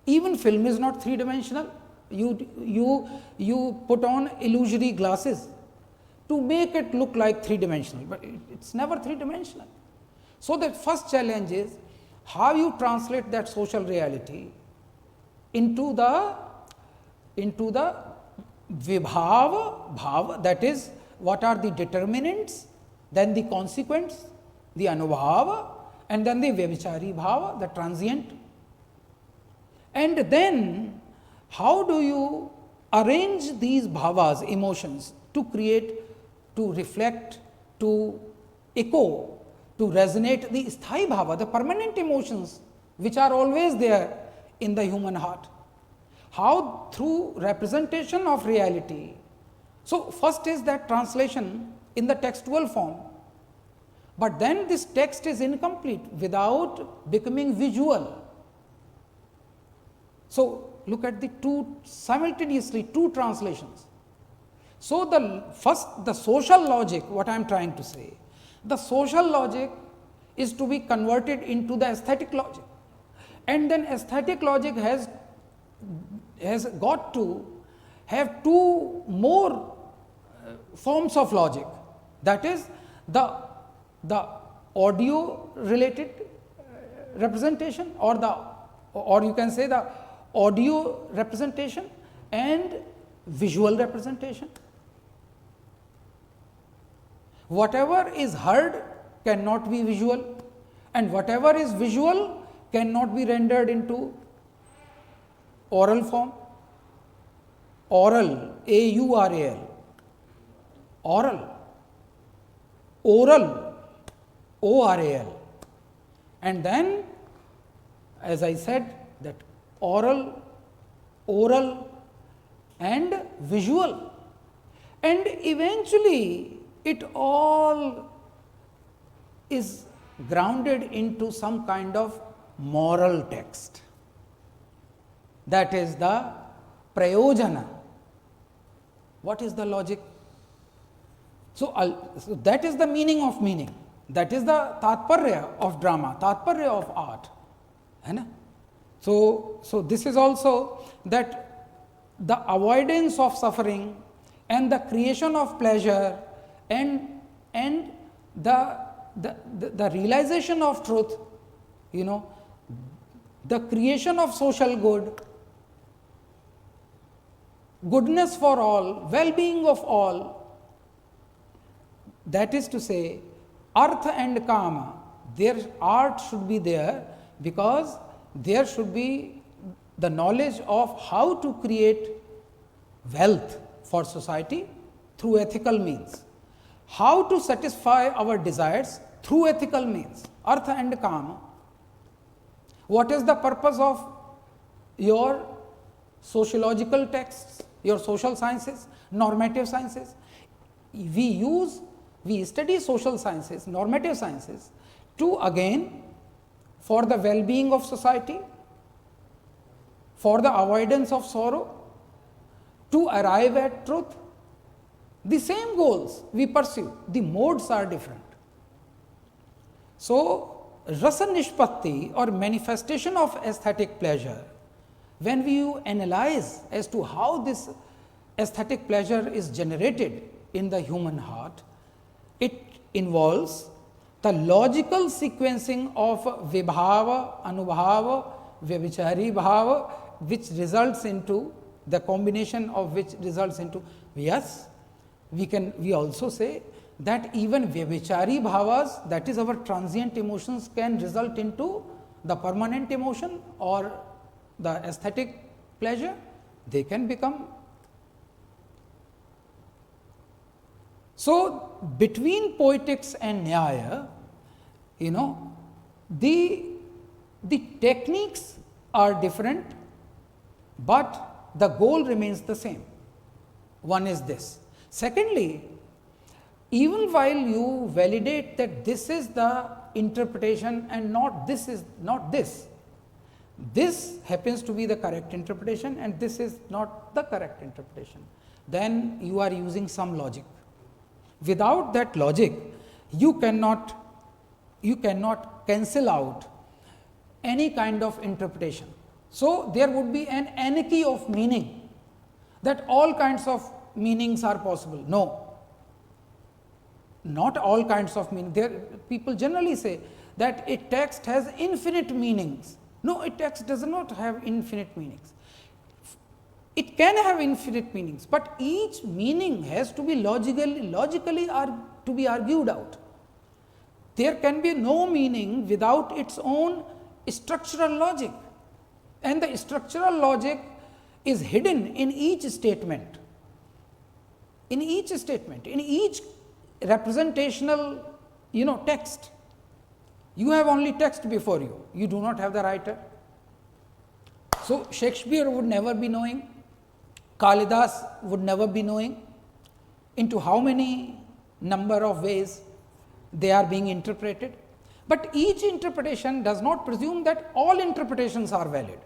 Even film is not three-dimensional. You put on illusory glasses to make it look like three-dimensional, but it's never three-dimensional. So, the first challenge is how you translate that social reality into the vibhava, bhava, that is what are the determinants, then the consequence, the anubhava, and then the vyabhichari bhava, the transient. And then how do you arrange these bhavas, emotions, to create, to reflect, to echo, to resonate the sthai bhava, the permanent emotions which are always there in the human heart. How? Through representation of reality. So, first is that translation in the textual form, but then this text is incomplete without becoming visual. So, look at the simultaneously two translations. So, the social logic, what I am trying to say, the social logic is to be converted into the aesthetic logic, and then aesthetic logic has got to have two more forms of logic, that is the audio related representation, or you can say the audio representation and visual representation. Whatever is heard cannot be visual, and whatever is visual cannot be rendered into oral form. Oral, A-U-R-A-L, oral, oral, O-R-A-L, and then as I said that oral, oral and visual, and eventually it all is grounded into some kind of moral text, that is the prayojana. What is the logic? So, that is the meaning of meaning, that is the tatparya of drama, tatparya of art. So, this is also that the avoidance of suffering and the creation of pleasure and the realization of truth, the creation of social good, goodness for all, well-being of all, that is to say, artha and kama, their art should be there, because there should be the knowledge of how to create wealth for society through ethical means, how to satisfy our desires through ethical means, artha and kama. What is the purpose of your sociological texts, your social sciences, normative sciences? We study social sciences, normative sciences, to again for the well-being of society, for the avoidance of sorrow, to arrive at truth. The same goals we pursue, the modes are different. So, rasa nishpatti or manifestation of aesthetic pleasure, when we analyze as to how this aesthetic pleasure is generated in the human heart, it involves the logical sequencing of vibhava, anubhava, vyabhichari bhava, which results into the combination of which results into, yes, we also say that even vyabhichari bhavas, that is our transient emotions, can result into the permanent emotion or the aesthetic pleasure. They can become. So, between poetics and Nyāya, the techniques are different, but the goal remains the same. One is this. Secondly, even while you validate that this is the interpretation and not this is not this, this happens to be the correct interpretation and this is not the correct interpretation, then you are using some logic. Without that logic, you cannot cancel out any kind of interpretation. So, there would be an anarchy of meaning, that all kinds of meanings are possible. No, not all kinds of meaning. People generally say that a text has infinite meanings. No, a text does not have infinite meanings. It can have infinite meanings, but each meaning has to be logically to be argued out. There can be no meaning without its own structural logic, and the structural logic is hidden in each statement, in each representational text. You have only text before you, you do not have the writer. So, Shakespeare would never be knowing, Kalidas would never be knowing into how many number of ways they are being interpreted, but each interpretation does not presume that all interpretations are valid.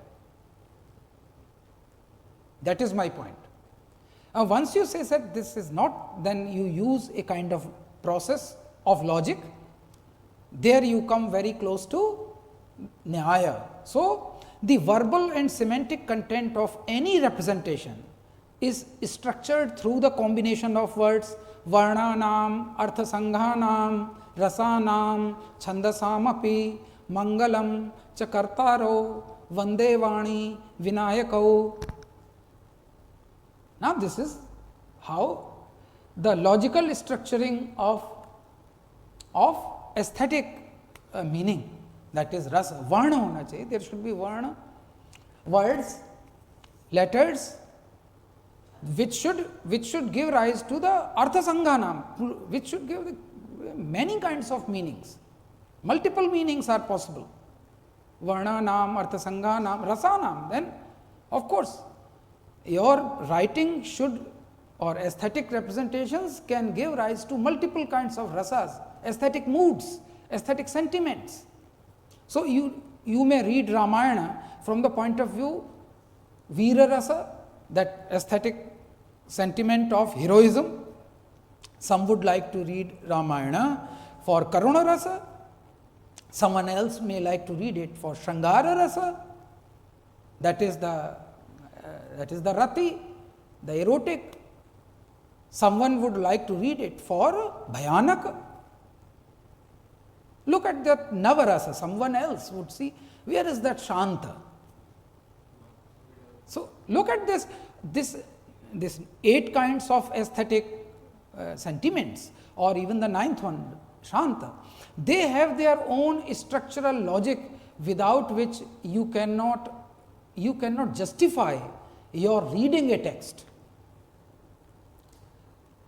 That is my point. Once you say that this is not, then you use a kind of process of logic. There you come very close to Nyāya. So, the verbal and semantic content of any representation is structured through the combination of words varnanam, arthasanghanam, rasanam, chandasamapi, mangalam, chakartaro, vandevani, vinayakau. Now, this is how the logical structuring of aesthetic meaning, that is rasa, varna hona chahiye, there should be varna, words, letters, which should give rise to the arthasanghanam, which should give many kinds of meanings. Multiple meanings are possible. Varnanam, arthasanghanam, rasanam. Then, of course, your writing should, or aesthetic representations can give rise to multiple kinds of rasas, aesthetic moods, aesthetic sentiments. So, you may read Ramayana from the point of view Veera rasa, that aesthetic sentiment of heroism. Some would like to read Ramayana for Karuna rasa, someone else may like to read it for Shringara rasa, that is the rati, the erotic. Someone would like to read it for Bhayanaka. Look at that Navarasa, someone else would see Where is that Shanta? So, look at this 8 kinds of aesthetic sentiments, or even the 9th one, Shanta. They have their own structural logic, without which you cannot justify your reading a text.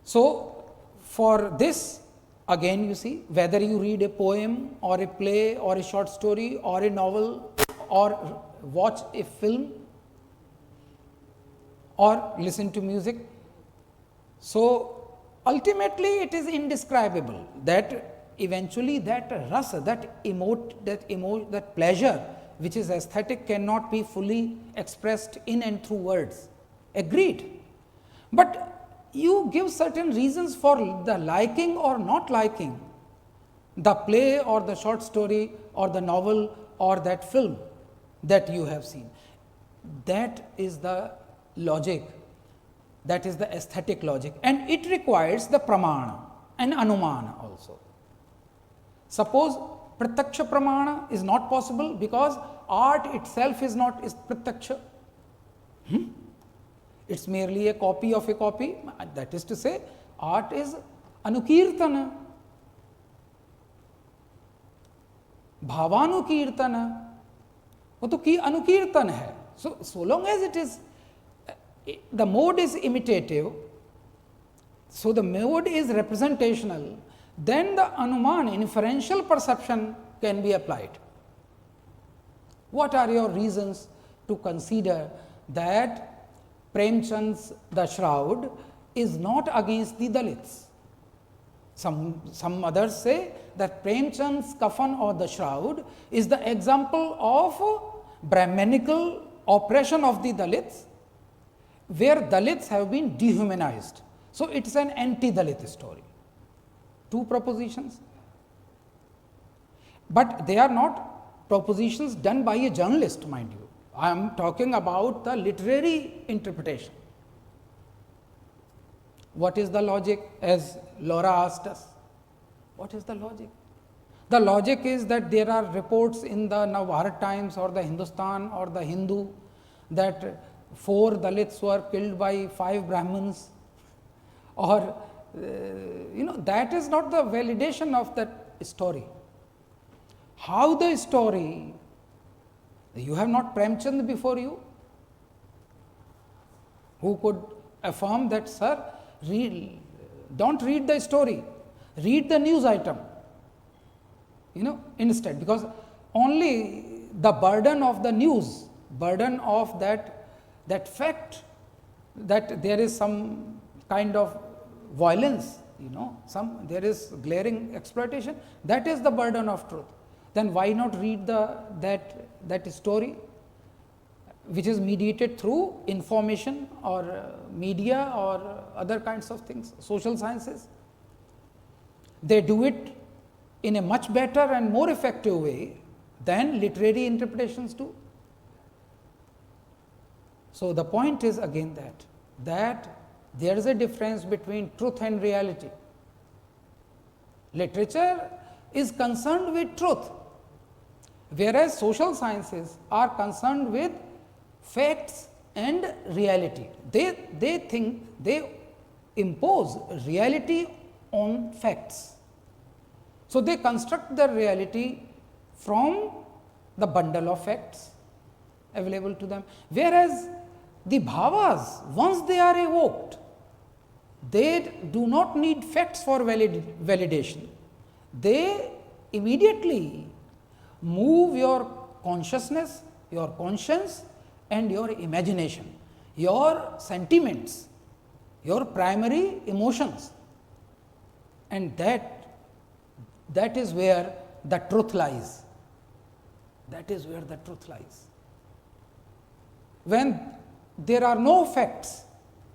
So, for this, again you see, whether you read a poem or a play or a short story or a novel or watch a film or listen to music. So, ultimately it is indescribable that eventually that rasa, that pleasure which is aesthetic cannot be fully expressed in and through words. Agreed. But you give certain reasons for the liking or not liking the play or the short story or the novel or that film that you have seen. That is the logic, that is the aesthetic logic, and it requires the pramāṇa and anumana also. Suppose pratyaksha pramāṇa is not possible because art itself is pratyaksha. It is merely a copy of a copy, that is to say, art is anukirtana, bhavanukirtana, वो तो की अनुकीर्तन है. So long as it is, the mode is imitative, so the mode is representational, then the anuman, inferential perception, can be applied. What are your reasons to consider that Premchand's The Shroud is not against the Dalits? Some others say that Premchand's Kafan or The Shroud is the example of Brahmanical oppression of the Dalits, where Dalits have been dehumanized. So, it is an anti-Dalit story. 2 propositions, but they are not propositions done by a journalist, mind you. I am talking about the literary interpretation. What is the logic? As Laura asked us, what is the logic? The logic is that there are reports in the Bharata Times or the Hindustan or the Hindu that 4 Dalits were killed by 5 Brahmins, or that is not the validation of that story. How the story, you have not Premchand before you, who could affirm that, sir, don't read the story, read the news item, instead, because only the burden of the news, burden of that fact that there is some kind of violence, there is glaring exploitation, that is the burden of truth. Then why not read that story, which is mediated through information or media or other kinds of things, social sciences? They do it in a much better and more effective way than literary interpretations do. So, the point is again that there is a difference between truth and reality. Literature is concerned with truth, whereas social sciences are concerned with facts and reality. They impose reality on facts. So, they construct the reality from the bundle of facts available to them, whereas the bhavas, once they are evoked, they do not need facts for validation. They immediately move your consciousness, your conscience and your imagination, your sentiments, your primary emotions, and that is where the truth lies. That is where the truth lies. When there are no facts,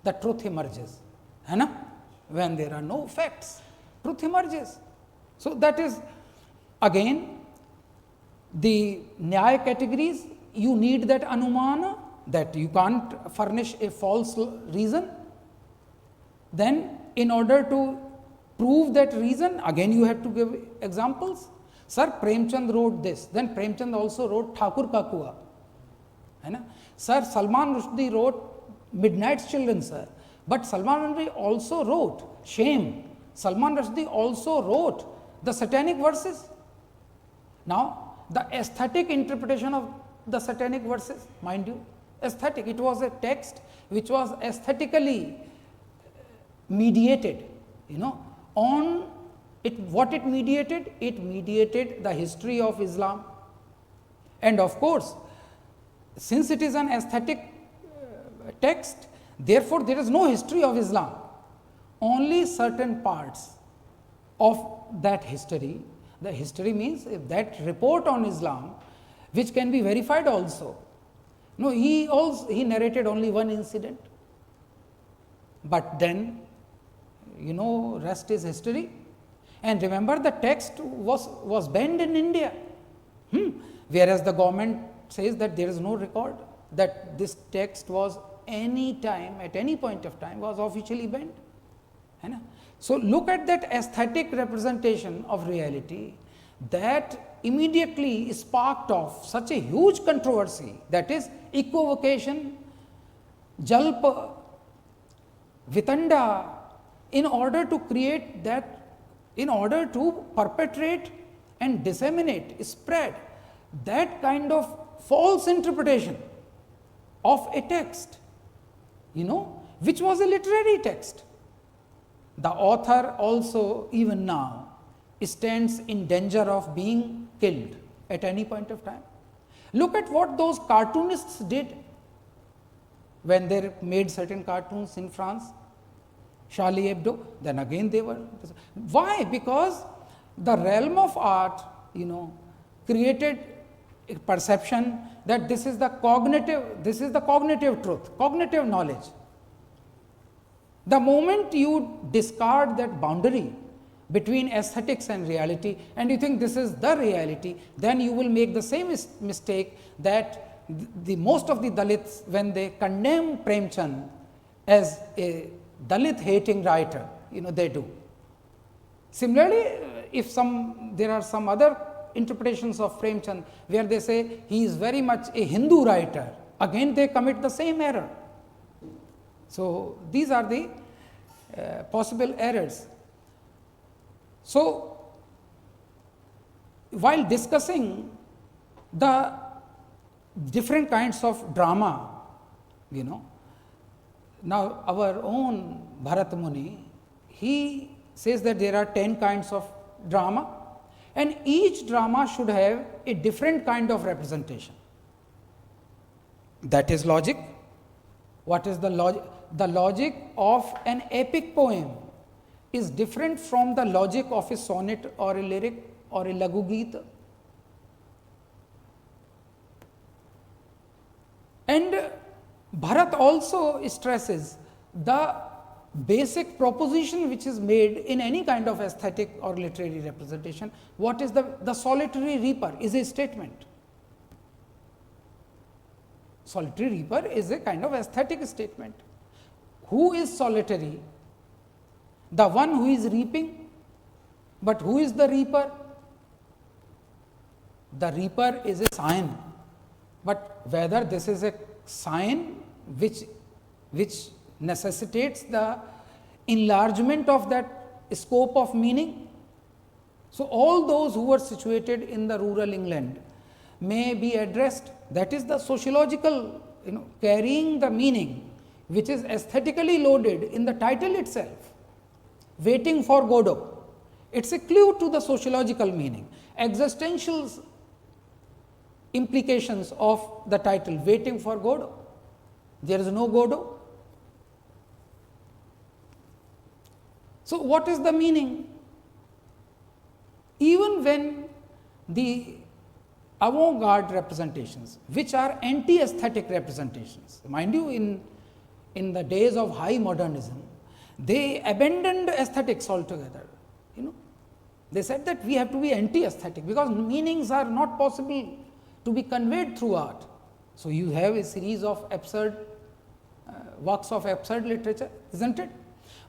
the truth emerges. When there are no facts, truth emerges. So, that is again the Nyāya categories. You need that anumana, that you can't furnish a false reason. Then in order to prove that reason, again you have to give examples. Sir, Premchand wrote this, then Premchand also wrote Thakur Ka Kua. है ना? Sir, Salman Rushdie wrote Midnight's Children, sir. But Salman Rushdie also wrote Shame. Salman Rushdie also wrote the satanic verses. Now, the aesthetic interpretation of the satanic verses, mind you, aesthetic, it was a text which was aesthetically mediated, on it. What it mediated? It mediated the history of Islam. And of course, since it is an aesthetic text, therefore, there is no history of Islam. Only certain parts of that history, the history means that report on Islam, which can be verified also. No, he narrated only one incident, but then, rest is history. And remember, the text was banned in India, whereas the government says that there is no record that this text was any time, at any point of time, was officially banned. So, look at that aesthetic representation of reality that immediately sparked off such a huge controversy, that is equivocation, jalpa, vitanda, in order to create that, in order to perpetrate and disseminate, spread that kind of false interpretation of a text, which was a literary text. The author also, even now, stands in danger of being killed at any point of time. Look at what those cartoonists did when they made certain cartoons in France, Charlie Hebdo, then again they were. Why? Because the realm of art, created a perception that this is the cognitive truth, cognitive knowledge. The moment you discard that boundary between aesthetics and reality, and you think this is the reality, then you will make the same mistake that the most of the Dalits, when they condemn Premchand as a Dalit hating writer, they do. Similarly, if there are some other interpretations of Premchand where they say he is very much a Hindu writer, again they commit the same error. So, these are the possible errors. So, while discussing the different kinds of drama, now our own Bharata Muni, he says that there are 10 kinds of drama, and each drama should have a different kind of representation. That is logic. What is the logic? The logic of an epic poem is different from the logic of a sonnet or a lyric or a Lagu Geeta. And Bharat also stresses the basic proposition which is made in any kind of aesthetic or literary representation. What is the solitary reaper is a statement. Solitary reaper is a kind of aesthetic statement. Who is solitary? The one who is reaping, but who is the reaper? The reaper is a sign, but whether this is a sign which necessitates the enlargement of that scope of meaning. So, all those who are situated in the rural England may be addressed, that is the sociological, carrying the meaning which is aesthetically loaded in the title itself. Waiting for Godot, it is a clue to the sociological meaning, existential implications of the title, Waiting for Godot. There is no Godot. So, what is the meaning? Even when the avant-garde representations, which are anti-aesthetic representations, mind you, in the days of high modernism, they abandoned aesthetics altogether. They said that we have to be anti-aesthetic because meanings are not possible to be conveyed through art. So, you have a series of absurd works of absurd literature, isn't it?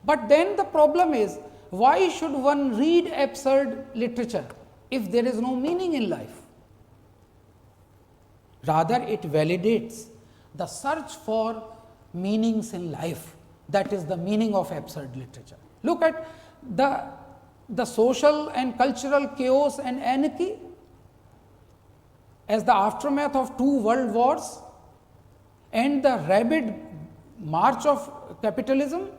But then the problem is, why should one read absurd literature? if there is no meaning in life. Rather, it validates the search for meanings in life. That is the meaning of absurd literature. Look at the social and cultural chaos and anarchy as the aftermath of 2 world wars and the rapid march of capitalism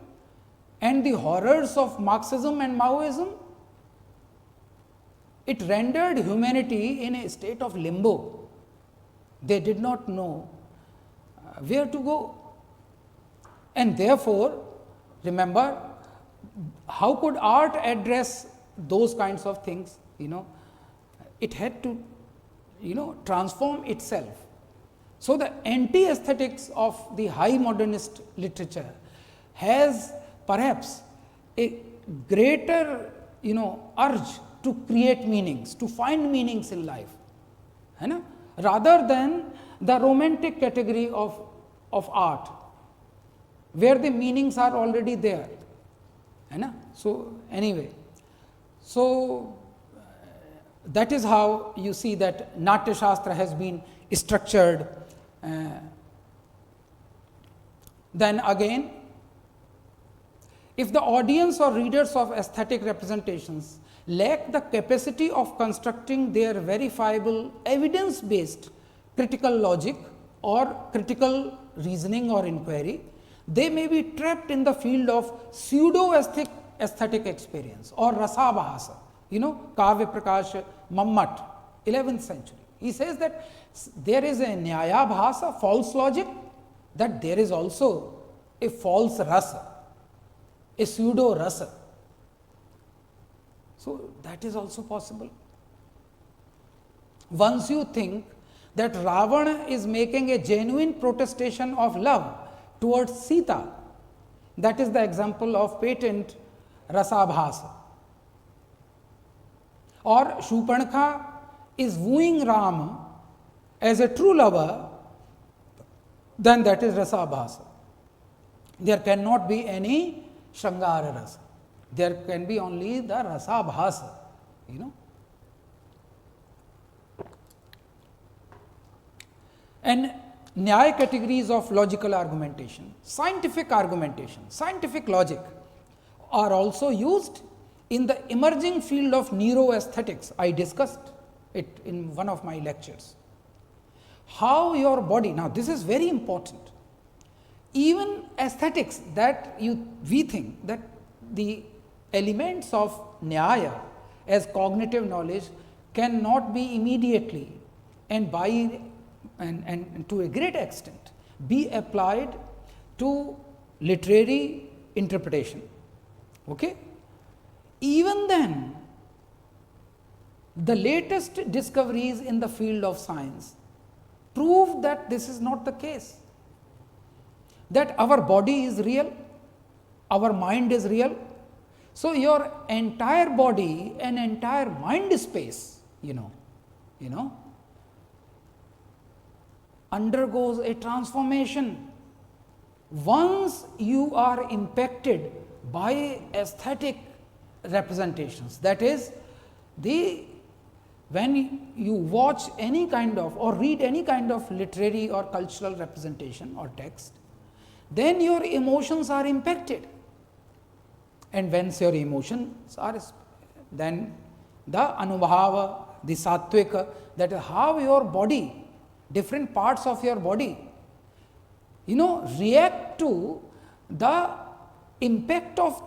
and the horrors of Marxism and Maoism. It rendered humanity in a state of limbo. They did not know where to go. And therefore, remember, how could art address those kinds of things? It had to, transform itself. So, the anti-aesthetics of the high modernist literature has perhaps a greater, urge to create meanings, to find meanings in life, rather than the romantic category of art, where the meanings are already there. So, anyway, that is how you see that Nāṭyaśāstra has been structured. Then again, if the audience or readers of aesthetic representations lack the capacity of constructing their verifiable evidence based critical logic or critical reasoning or inquiry, they may be trapped in the field of pseudo-aesthetic experience or rasa-ābhāsa. Kavya Prakash Mammat, 11th century. He says that there is a nyāyābhāsa, false logic, that there is also a false rasa, a pseudo rasa. So, that is also possible. Once you think that Ravana is making a genuine protestation of love towards Sita, that is the example of patent rasa-ābhāsa. Or Shurpanakha is wooing Ram as a true lover, then that is rasa-ābhāsa. There cannot be any Shangara rasa. There can be only the rasa-ābhāsa, And Nyāya categories of logical argumentation, scientific logic are also used in the emerging field of neuroaesthetics. I discussed it in one of my lectures. How your body, now this is very important. Even aesthetics that we think that the elements of Nyāya as cognitive knowledge cannot be immediately and to a great extent be applied to literary interpretation. Okay? Even then, the latest discoveries in the field of science prove that this is not the case, that our body is real, our mind is real. So, your entire body and entire mind space, undergoes a transformation once you are impacted by aesthetic representations. That is, when you watch any kind of or read any kind of literary or cultural representation or text, then your emotions are impacted. And once your emotions are, then the anubhava, the sattvika, that is how your body, different parts of your body, react to the impact of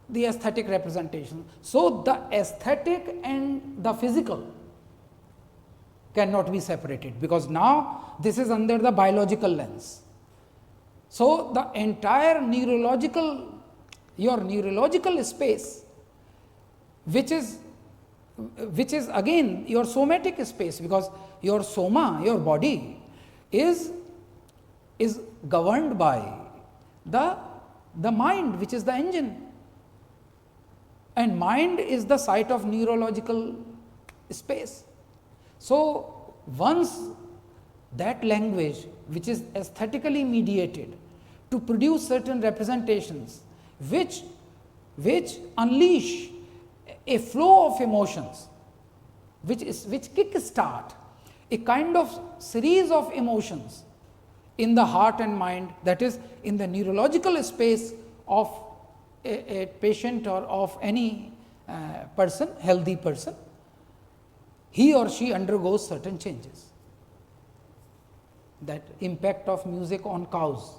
the aesthetic representation. So, the aesthetic and the physical cannot be separated, because now this is under the biological lens. So, the entire your neurological space, which is again your somatic space, because your soma, your body is governed by the mind, which is the engine, and mind is the site of neurological space. So, once that language, which is aesthetically mediated to produce certain representations which unleash a flow of emotions, which kick start a kind of series of emotions in the heart and mind, that is in the neurological space of a patient or of any person, healthy person, he or she undergoes certain changes. That impact of music on cows.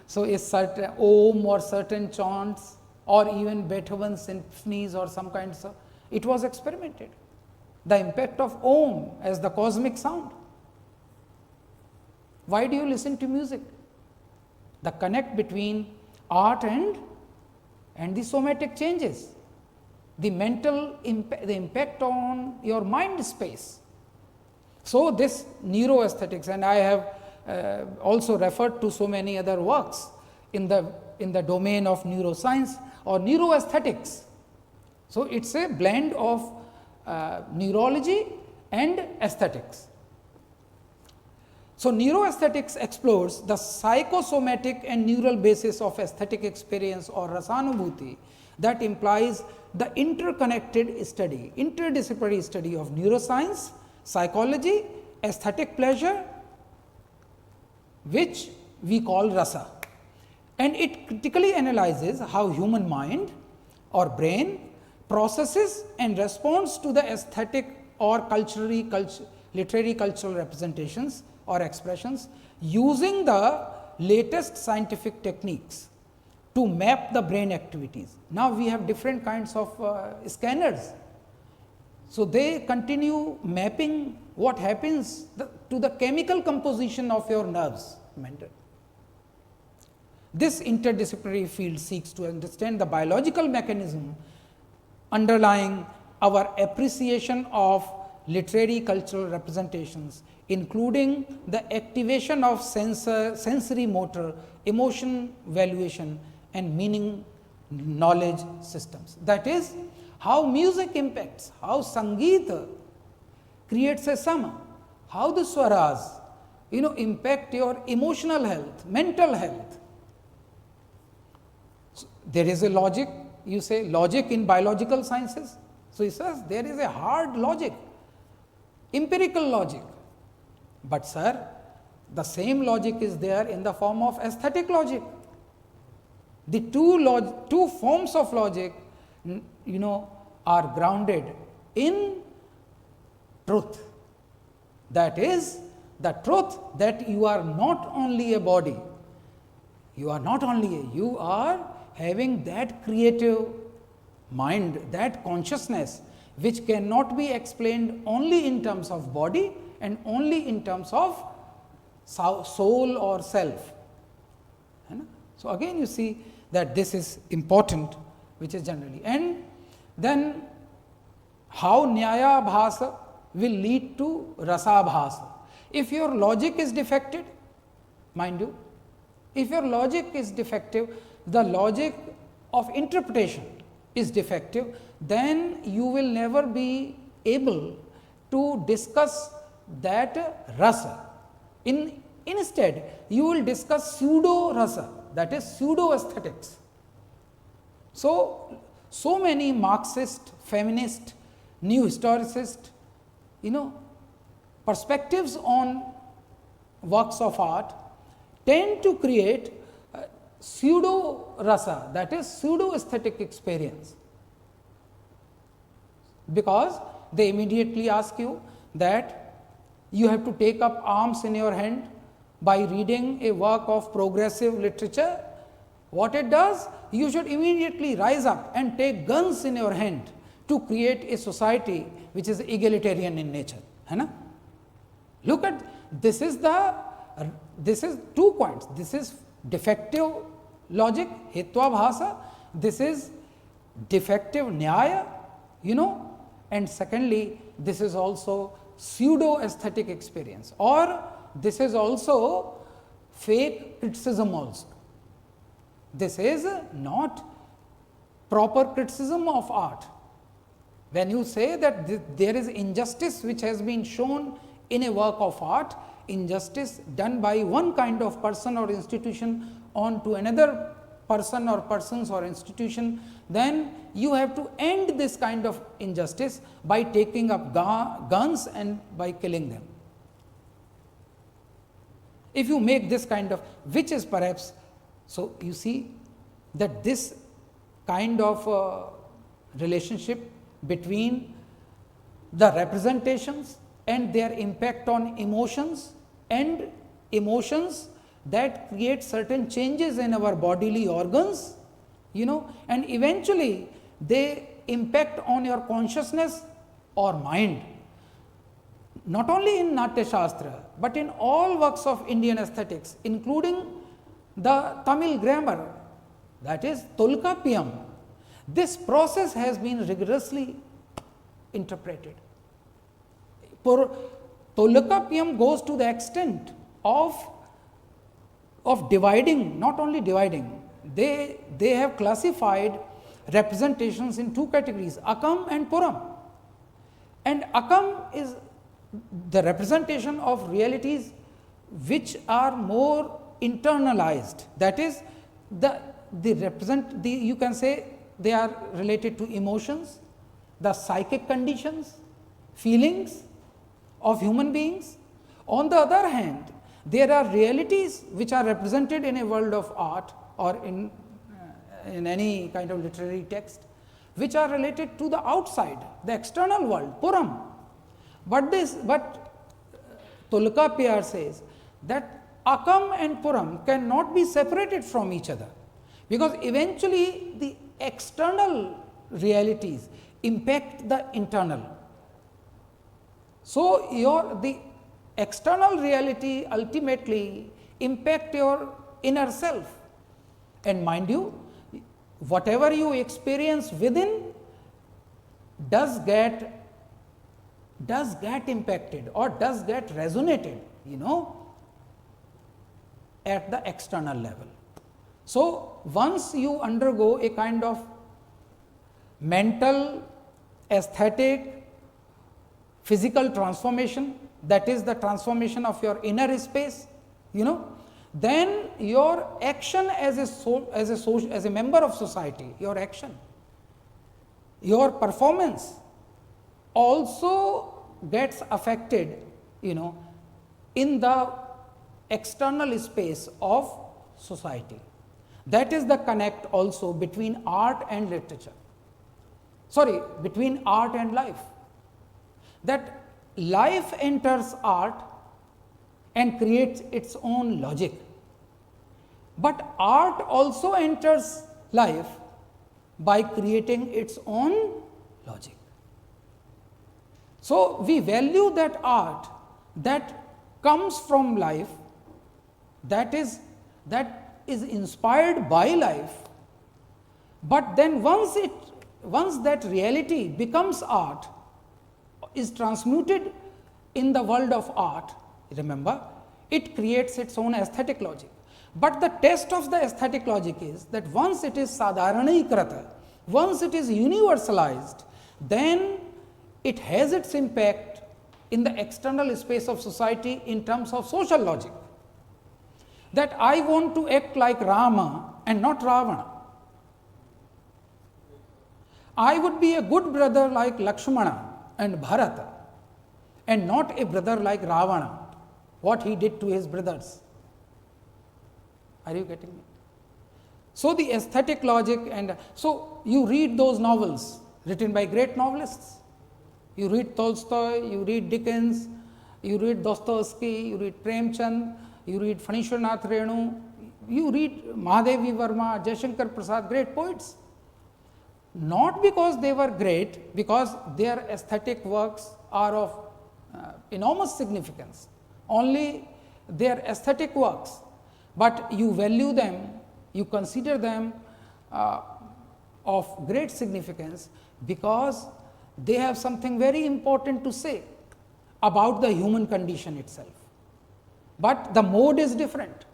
So, a certain Om or certain chants or even Beethoven's symphonies or some kinds of, it was experimented. The impact of Om as the cosmic sound. Why do you listen to music? The connect between art and the somatic changes, the mental the impact on your mind space. So, this neuroaesthetics, and I have also referred to so many other works in the domain of neuroscience or neuroaesthetics. So, it is a blend of neurology and aesthetics. So, neuroaesthetics explores the psychosomatic and neural basis of aesthetic experience or rasa-ābhāsa that implies the interconnected study, interdisciplinary study of neuroscience, psychology, aesthetic pleasure, which we call rasa, and it critically analyzes how human mind or brain processes and responds to the aesthetic or literary cultural representations or expressions using the latest scientific techniques to map the brain activities. Now, we have different kinds of scanners. So, they continue mapping what happens to the chemical composition of your nerves. This interdisciplinary field seeks to understand the biological mechanism underlying our appreciation of literary cultural representations, including the activation of sensory motor, emotion valuation and meaning knowledge systems. That is, how music impacts, how Sangeeta creates a sama, how the swaras impact your emotional health, mental health. So, there is a logic, you say logic in biological sciences. So, he says there is a hard logic, empirical logic, but sir, the same logic is there in the form of aesthetic logic. The two forms of logic are grounded in truth. That is, the truth that you are not only a body, you are having that creative mind, that consciousness which cannot be explained only in terms of body and only in terms of soul or self. So, again you see that this is important, which is generally, and then how nyāyābhāsa will lead to rasa-ābhāsa. If your logic is defective, mind you, if your logic is defective, the logic of interpretation is defective, then you will never be able to discuss that rasa. Instead, you will discuss pseudo rasa, that is pseudo aesthetics. So many Marxist, feminist, new historicist, perspectives on works of art tend to create pseudo rasa, that is pseudo aesthetic experience, because they immediately ask you that you have to take up arms in your hand by reading a work of progressive literature. What it does? You should immediately rise up and take guns in your hand to create a society which is egalitarian in nature. Look at this is 2 points. This is defective logic, hetvabhasa. This is defective nyāya, and secondly, this is also pseudo aesthetic experience, or this is also fake criticism also. This is not proper criticism of art. When you say that there is injustice which has been shown in a work of art, injustice done by one kind of person or institution on to another person or persons or institution, then you have to end this kind of injustice by taking up guns and by killing them. If you make this kind of, which is perhaps, so you see that this kind of relationship between the representations and their impact on emotions, and emotions that create certain changes in our bodily organs, and eventually they impact on your consciousness or mind. Not only in Nāṭyaśāstra, but in all works of Indian aesthetics, including the Tamil grammar, that is Tolkapiyam. This process has been rigorously interpreted. Tolkapiyam goes to the extent of dividing, not only dividing, they have classified representations in two categories, Akam and Puram. And Akam is the representation of realities which are more internalized, that is you can say they are related to emotions, the psychic conditions, feelings of human beings. On the other hand, there are realities which are represented in a world of art or in any kind of literary text, which are related to the outside, the external world, Puram. But Tolkapiyar says that Akam and Puram cannot be separated from each other, because eventually the external realities impact the internal. So, the external reality ultimately impact your inner self, and mind you, whatever you experience within does get impacted or does get resonated, at the external level. So, once you undergo a kind of mental, aesthetic, physical transformation, that is the transformation of your inner space, then your action as a member of society, your action, your performance also gets affected, in the external space of society. That is the connect also between art and literature, between art and life. That life enters art and creates its own logic, but art also enters life by creating its own logic. So, we value that art that comes from life, that is inspired by life, but then once that reality becomes art, is transmuted in the world of art, remember, it creates its own aesthetic logic. But the test of the aesthetic logic is that once it is sadharanikrata, once it is universalized, then it has its impact in the external space of society in terms of social logic. That I want to act like Rama and not Ravana. I would be a good brother like Lakshmana and Bharata, and not a brother like Ravana, what he did to his brothers. Are you getting me? So, the aesthetic logic, and so you read those novels written by great novelists. You read Tolstoy, you read Dickens, you read Dostoevsky, you read Premchand, you read Phanishwarnath Renu, you read Mahadevi Verma, Jaishankar Prasad, great poets. Not because they were great, because their aesthetic works are of enormous significance, only their aesthetic works, but you value them, you consider them of great significance because they have something very important to say about the human condition itself. But the mode is different,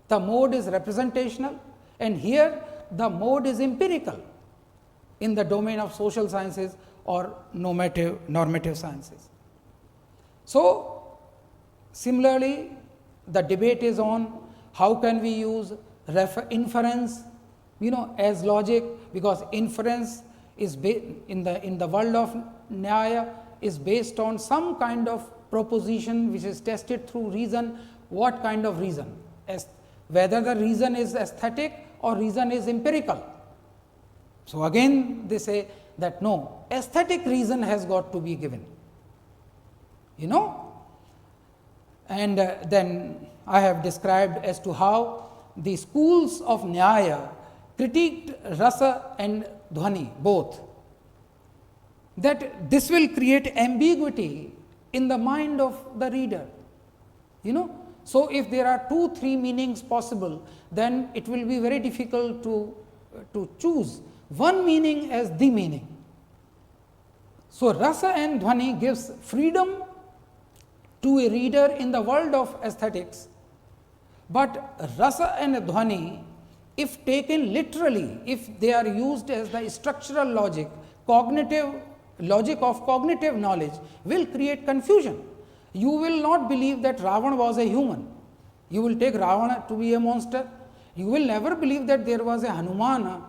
the mode is representational, and here the mode is empirical in the domain of social sciences or normative sciences. So, similarly, the debate is on how can we use inference as logic, because inference is in the world of Nyāya is based on some kind of proposition which is tested through reason. What kind of reason? Whether the reason is aesthetic or reason is empirical. So, again they say that no, aesthetic reason has got to be given, and then I have described as to how the schools of Nyāya critiqued rasa and dhvani both, that this will create ambiguity in the mind of the reader. So, if there are 2-3 meanings possible, then it will be very difficult to choose one meaning as the meaning. So, rasa and dhvani gives freedom to a reader in the world of aesthetics, but rasa and dhvani, if taken literally, if they are used as the structural logic, logic of cognitive knowledge, will create confusion. You will not believe that Ravan was a human. You will take Ravana to be a monster. You will never believe that there was a Hanuman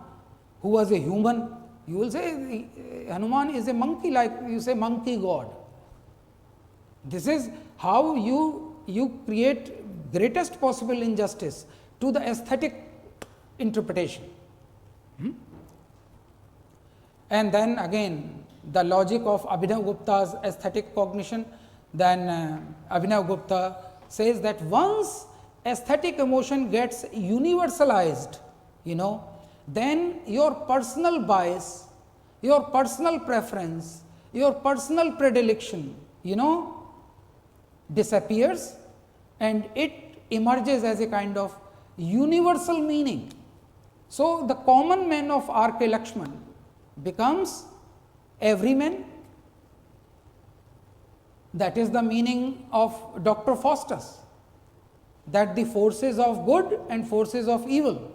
who was a human. You will say Hanuman is a monkey, like you say monkey god. This is how you create greatest possible injustice to the aesthetic interpretation. And then again the logic of Abhinavagupta's aesthetic cognition, then Abhinavagupta says that once aesthetic emotion gets universalized, then your personal bias, your personal preference, your personal predilection, disappears, and it emerges as a kind of universal meaning. So, the common man of R.K. Lakshman becomes everyman. That is the meaning of Dr. Faustus, that the forces of good and forces of evil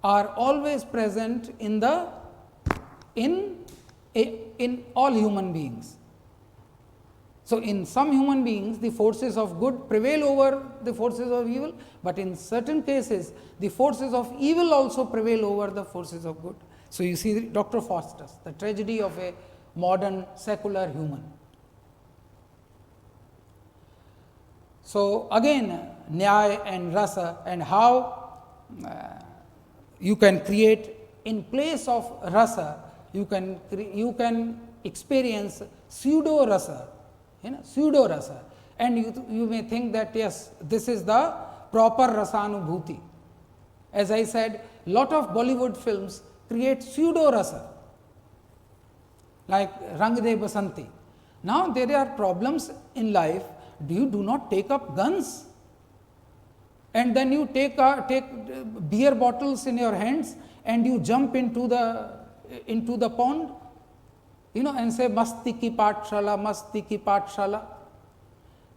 are always present in all human beings. So, in some human beings the forces of good prevail over the forces of evil, but in certain cases the forces of evil also prevail over the forces of good. So, you see Dr. Faustus, the tragedy of a modern secular human. So, again Nyāya and rasa, and how you can create in place of rasa, you can experience pseudo rasa, pseudo rasa, and you may think that yes, this is the proper rasa-anubhuti. As I said, lot of Bollywood films create pseudo rasa, like Rang De Basanti. Now, there are problems in life. You do not take up guns, and then you take beer bottles in your hands and you jump into the pond, and say masti ki pathshala, masti ki pathshala.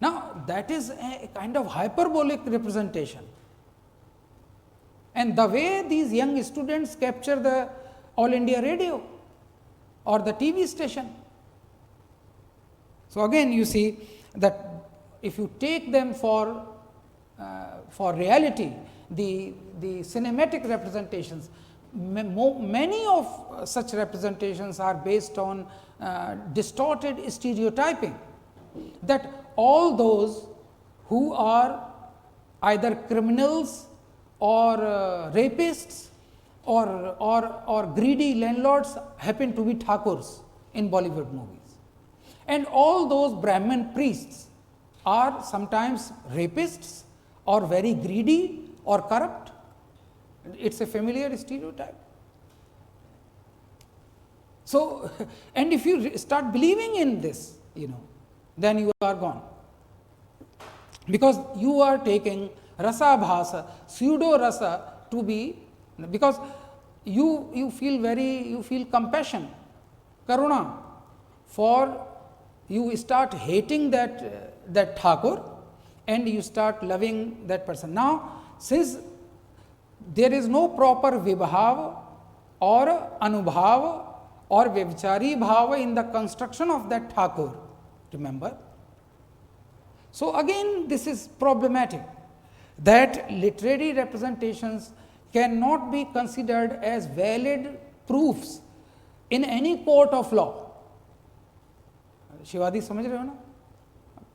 Now, that is a kind of hyperbolic representation, and the way these young students capture the All India Radio or the TV station. So, again you see that if you take them for reality, the cinematic representations, many of such representations are based on distorted stereotyping, that all those who are either criminals or rapists or greedy landlords happen to be Thakurs in Bollywood movies, and all those Brahmin priests are sometimes rapists or very greedy or corrupt. It is a familiar stereotype. So, and if you start believing in this, then you are gone, because you are taking rasa-ābhāsa, pseudo rasa to be, because you feel compassion, karuna, for you start hating that Thakur and you start loving that person. Now, since there is no proper vibhav or anubhav or vyabhichari bhava in the construction of that Thakur, remember. So, again this is problematic, that literary representations cannot be considered as valid proofs in any court of law. शिवादी समझ रहे हो ना?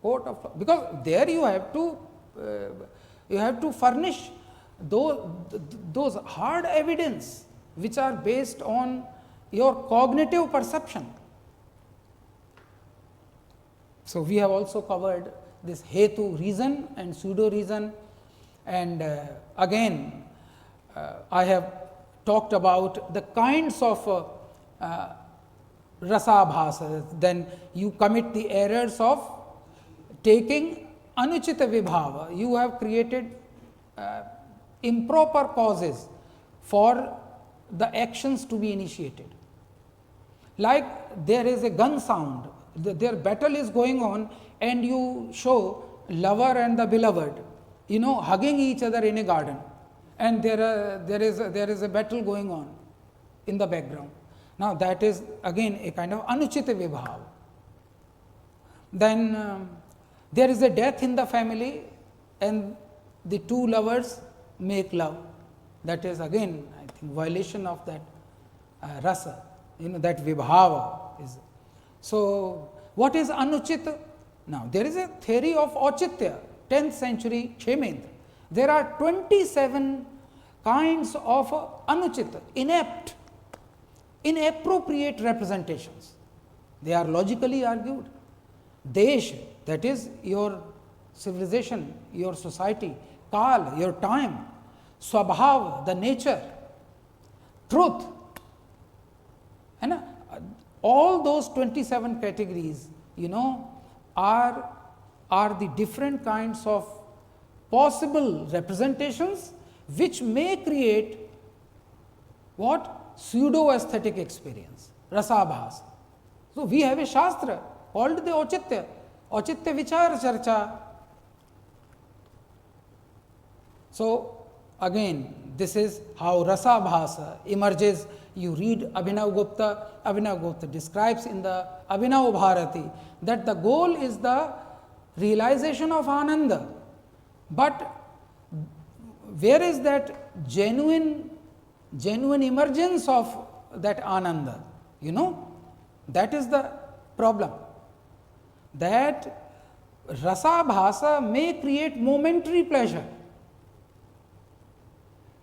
Court of law, because there you have to furnish those hard evidence which are based on your cognitive perception. So, we have also covered this hetu, reason, and pseudo reason, and again I have talked about the kinds of rasa-ābhāsa. Then you commit the errors of taking anuchita vibhava. You have created improper causes for the actions to be initiated. Like there is a gun sound, their battle is going on, and you show lover and the beloved, hugging each other in a garden, and there is a battle going on in the background. Now, that is again a kind of anuchita vibhava. Then there is a death in the family, and the two lovers make love. That is again, I think, violation of that rasa, that vibhava is. So, what is anuchita? Now, there is a theory of auchitya, 10th century Kshemendra. There are 27 kinds of anuchita, inept, inappropriate representations. They are logically argued. Desh, that is your civilization, your society; kal, your time; swabhav, the nature; truth. And all those 27 categories, are the different kinds of possible representations which may create what? Pseudo-aesthetic experience, rasa-ābhāsa. So, we have a shastra called the Auchitya Vichar Charcha. So, again, this is how rasa-ābhāsa emerges. You read Abhinavagupta describes in the Abhinavabharati that the goal is the realization of Ananda. But where is that genuine emergence of that Ananda? That is the problem. That rasa-ābhāsa may create momentary pleasure.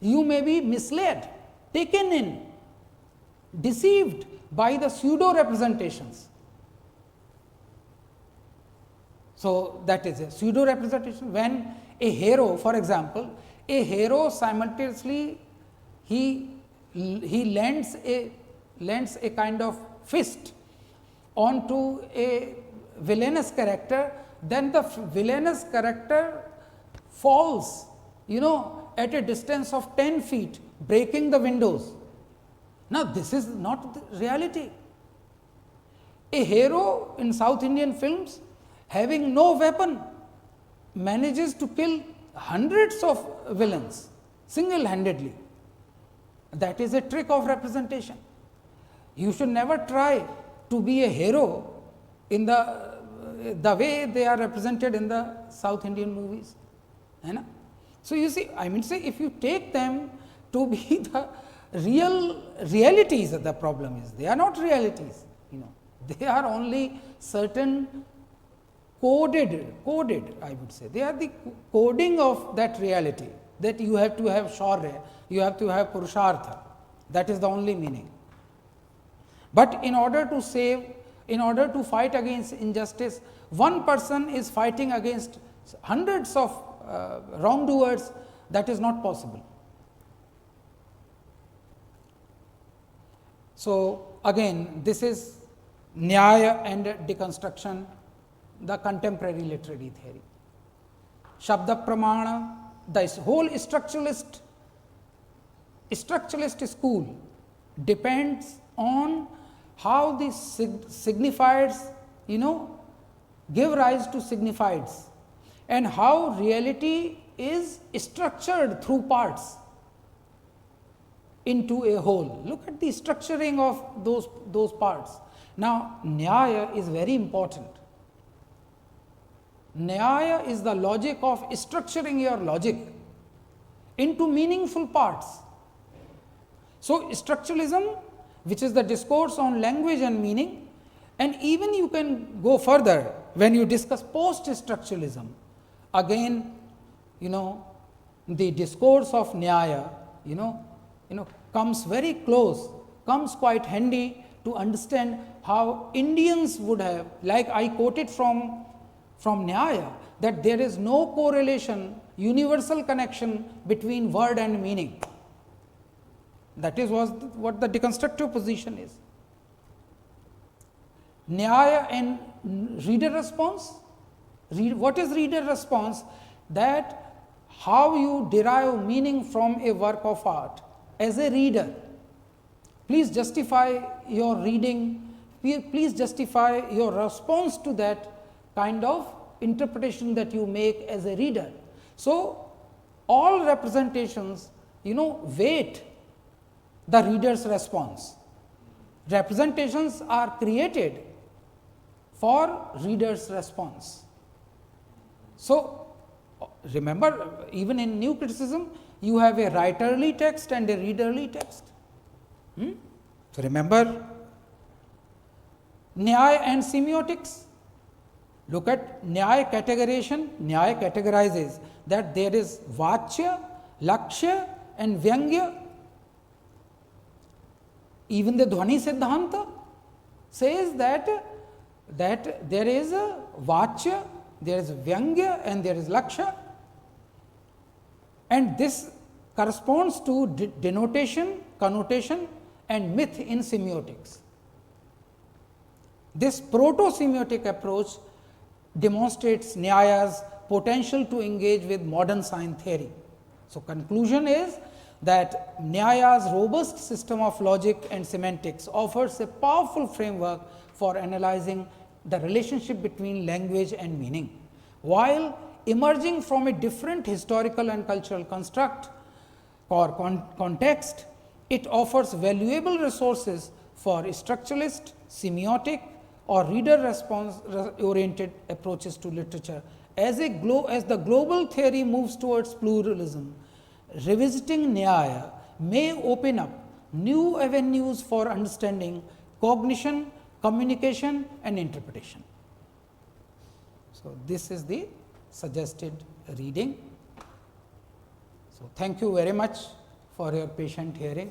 You may be misled, taken in, deceived by the pseudo representations. So, that is a pseudo representation. When a hero, for example, a hero simultaneously he lends a kind of fist onto a villainous character, then the villainous character falls, at a distance of 10 feet, breaking the windows. Now, this is not the reality. A hero in South Indian films, having no weapon, manages to kill hundreds of villains single-handedly. That is a trick of representation. You should never try to be a hero in the way they are represented in the South Indian movies. So, you see, I mean, say, if you take them to be the realities, the problem is they are not realities. They are only certain coded, I would say. They are the coding of that reality, that you have to have shaurya, you have to have purushartha. That is the only meaning. But in order to fight against injustice, one person is fighting against hundreds of wrongdoers. That is not possible. So, again, this is Nyāya and deconstruction, the contemporary literary theory. Shabda pramāṇa, the whole structuralist school depends on how the signifieds, give rise to signifieds, and how reality is structured through parts into a whole. Look at the structuring of those parts. Now, Nyāya is very important. Nyāya is the logic of structuring your logic into meaningful parts. So, structuralism, which is the discourse on language and meaning, and even you can go further when you discuss post-structuralism. Again, the discourse of Nyāya, comes very close, comes quite handy to understand how Indians would have, like I quoted from Nyāya, that there is no correlation, universal connection between word and meaning. That is what the deconstructive position is. Nyāya and reader response. What is reader response? That how you derive meaning from a work of art as a reader. Please justify your reading, please justify your response to that kind of interpretation that you make as a reader. So, all representations weight the reader's response. Representations are created for reader's response. So, remember, even in new criticism, you have a writerly text and a readerly text. So, remember Nyāya and semiotics. Look at Nyāya categorization. Nyāya categorizes that there is vācya, lakshya and vyangya. Even the Dhvani Siddhanta says that there is a vācya, there is vyangya and there is lakshya, and this corresponds to denotation, connotation and myth in semiotics. This proto-semiotic approach demonstrates Nyāya's potential to engage with modern science theory. So, conclusion is that Nyāya's robust system of logic and semantics offers a powerful framework for analyzing the relationship between language and meaning, while emerging from a different historical and cultural construct or context. It offers valuable resources for structuralist, semiotic or reader response oriented approaches to literature. As the global theory moves towards pluralism, revisiting Nyāya may open up new avenues for understanding cognition, communication and interpretation. So, this is the suggested reading. So, thank you very much for your patient hearing.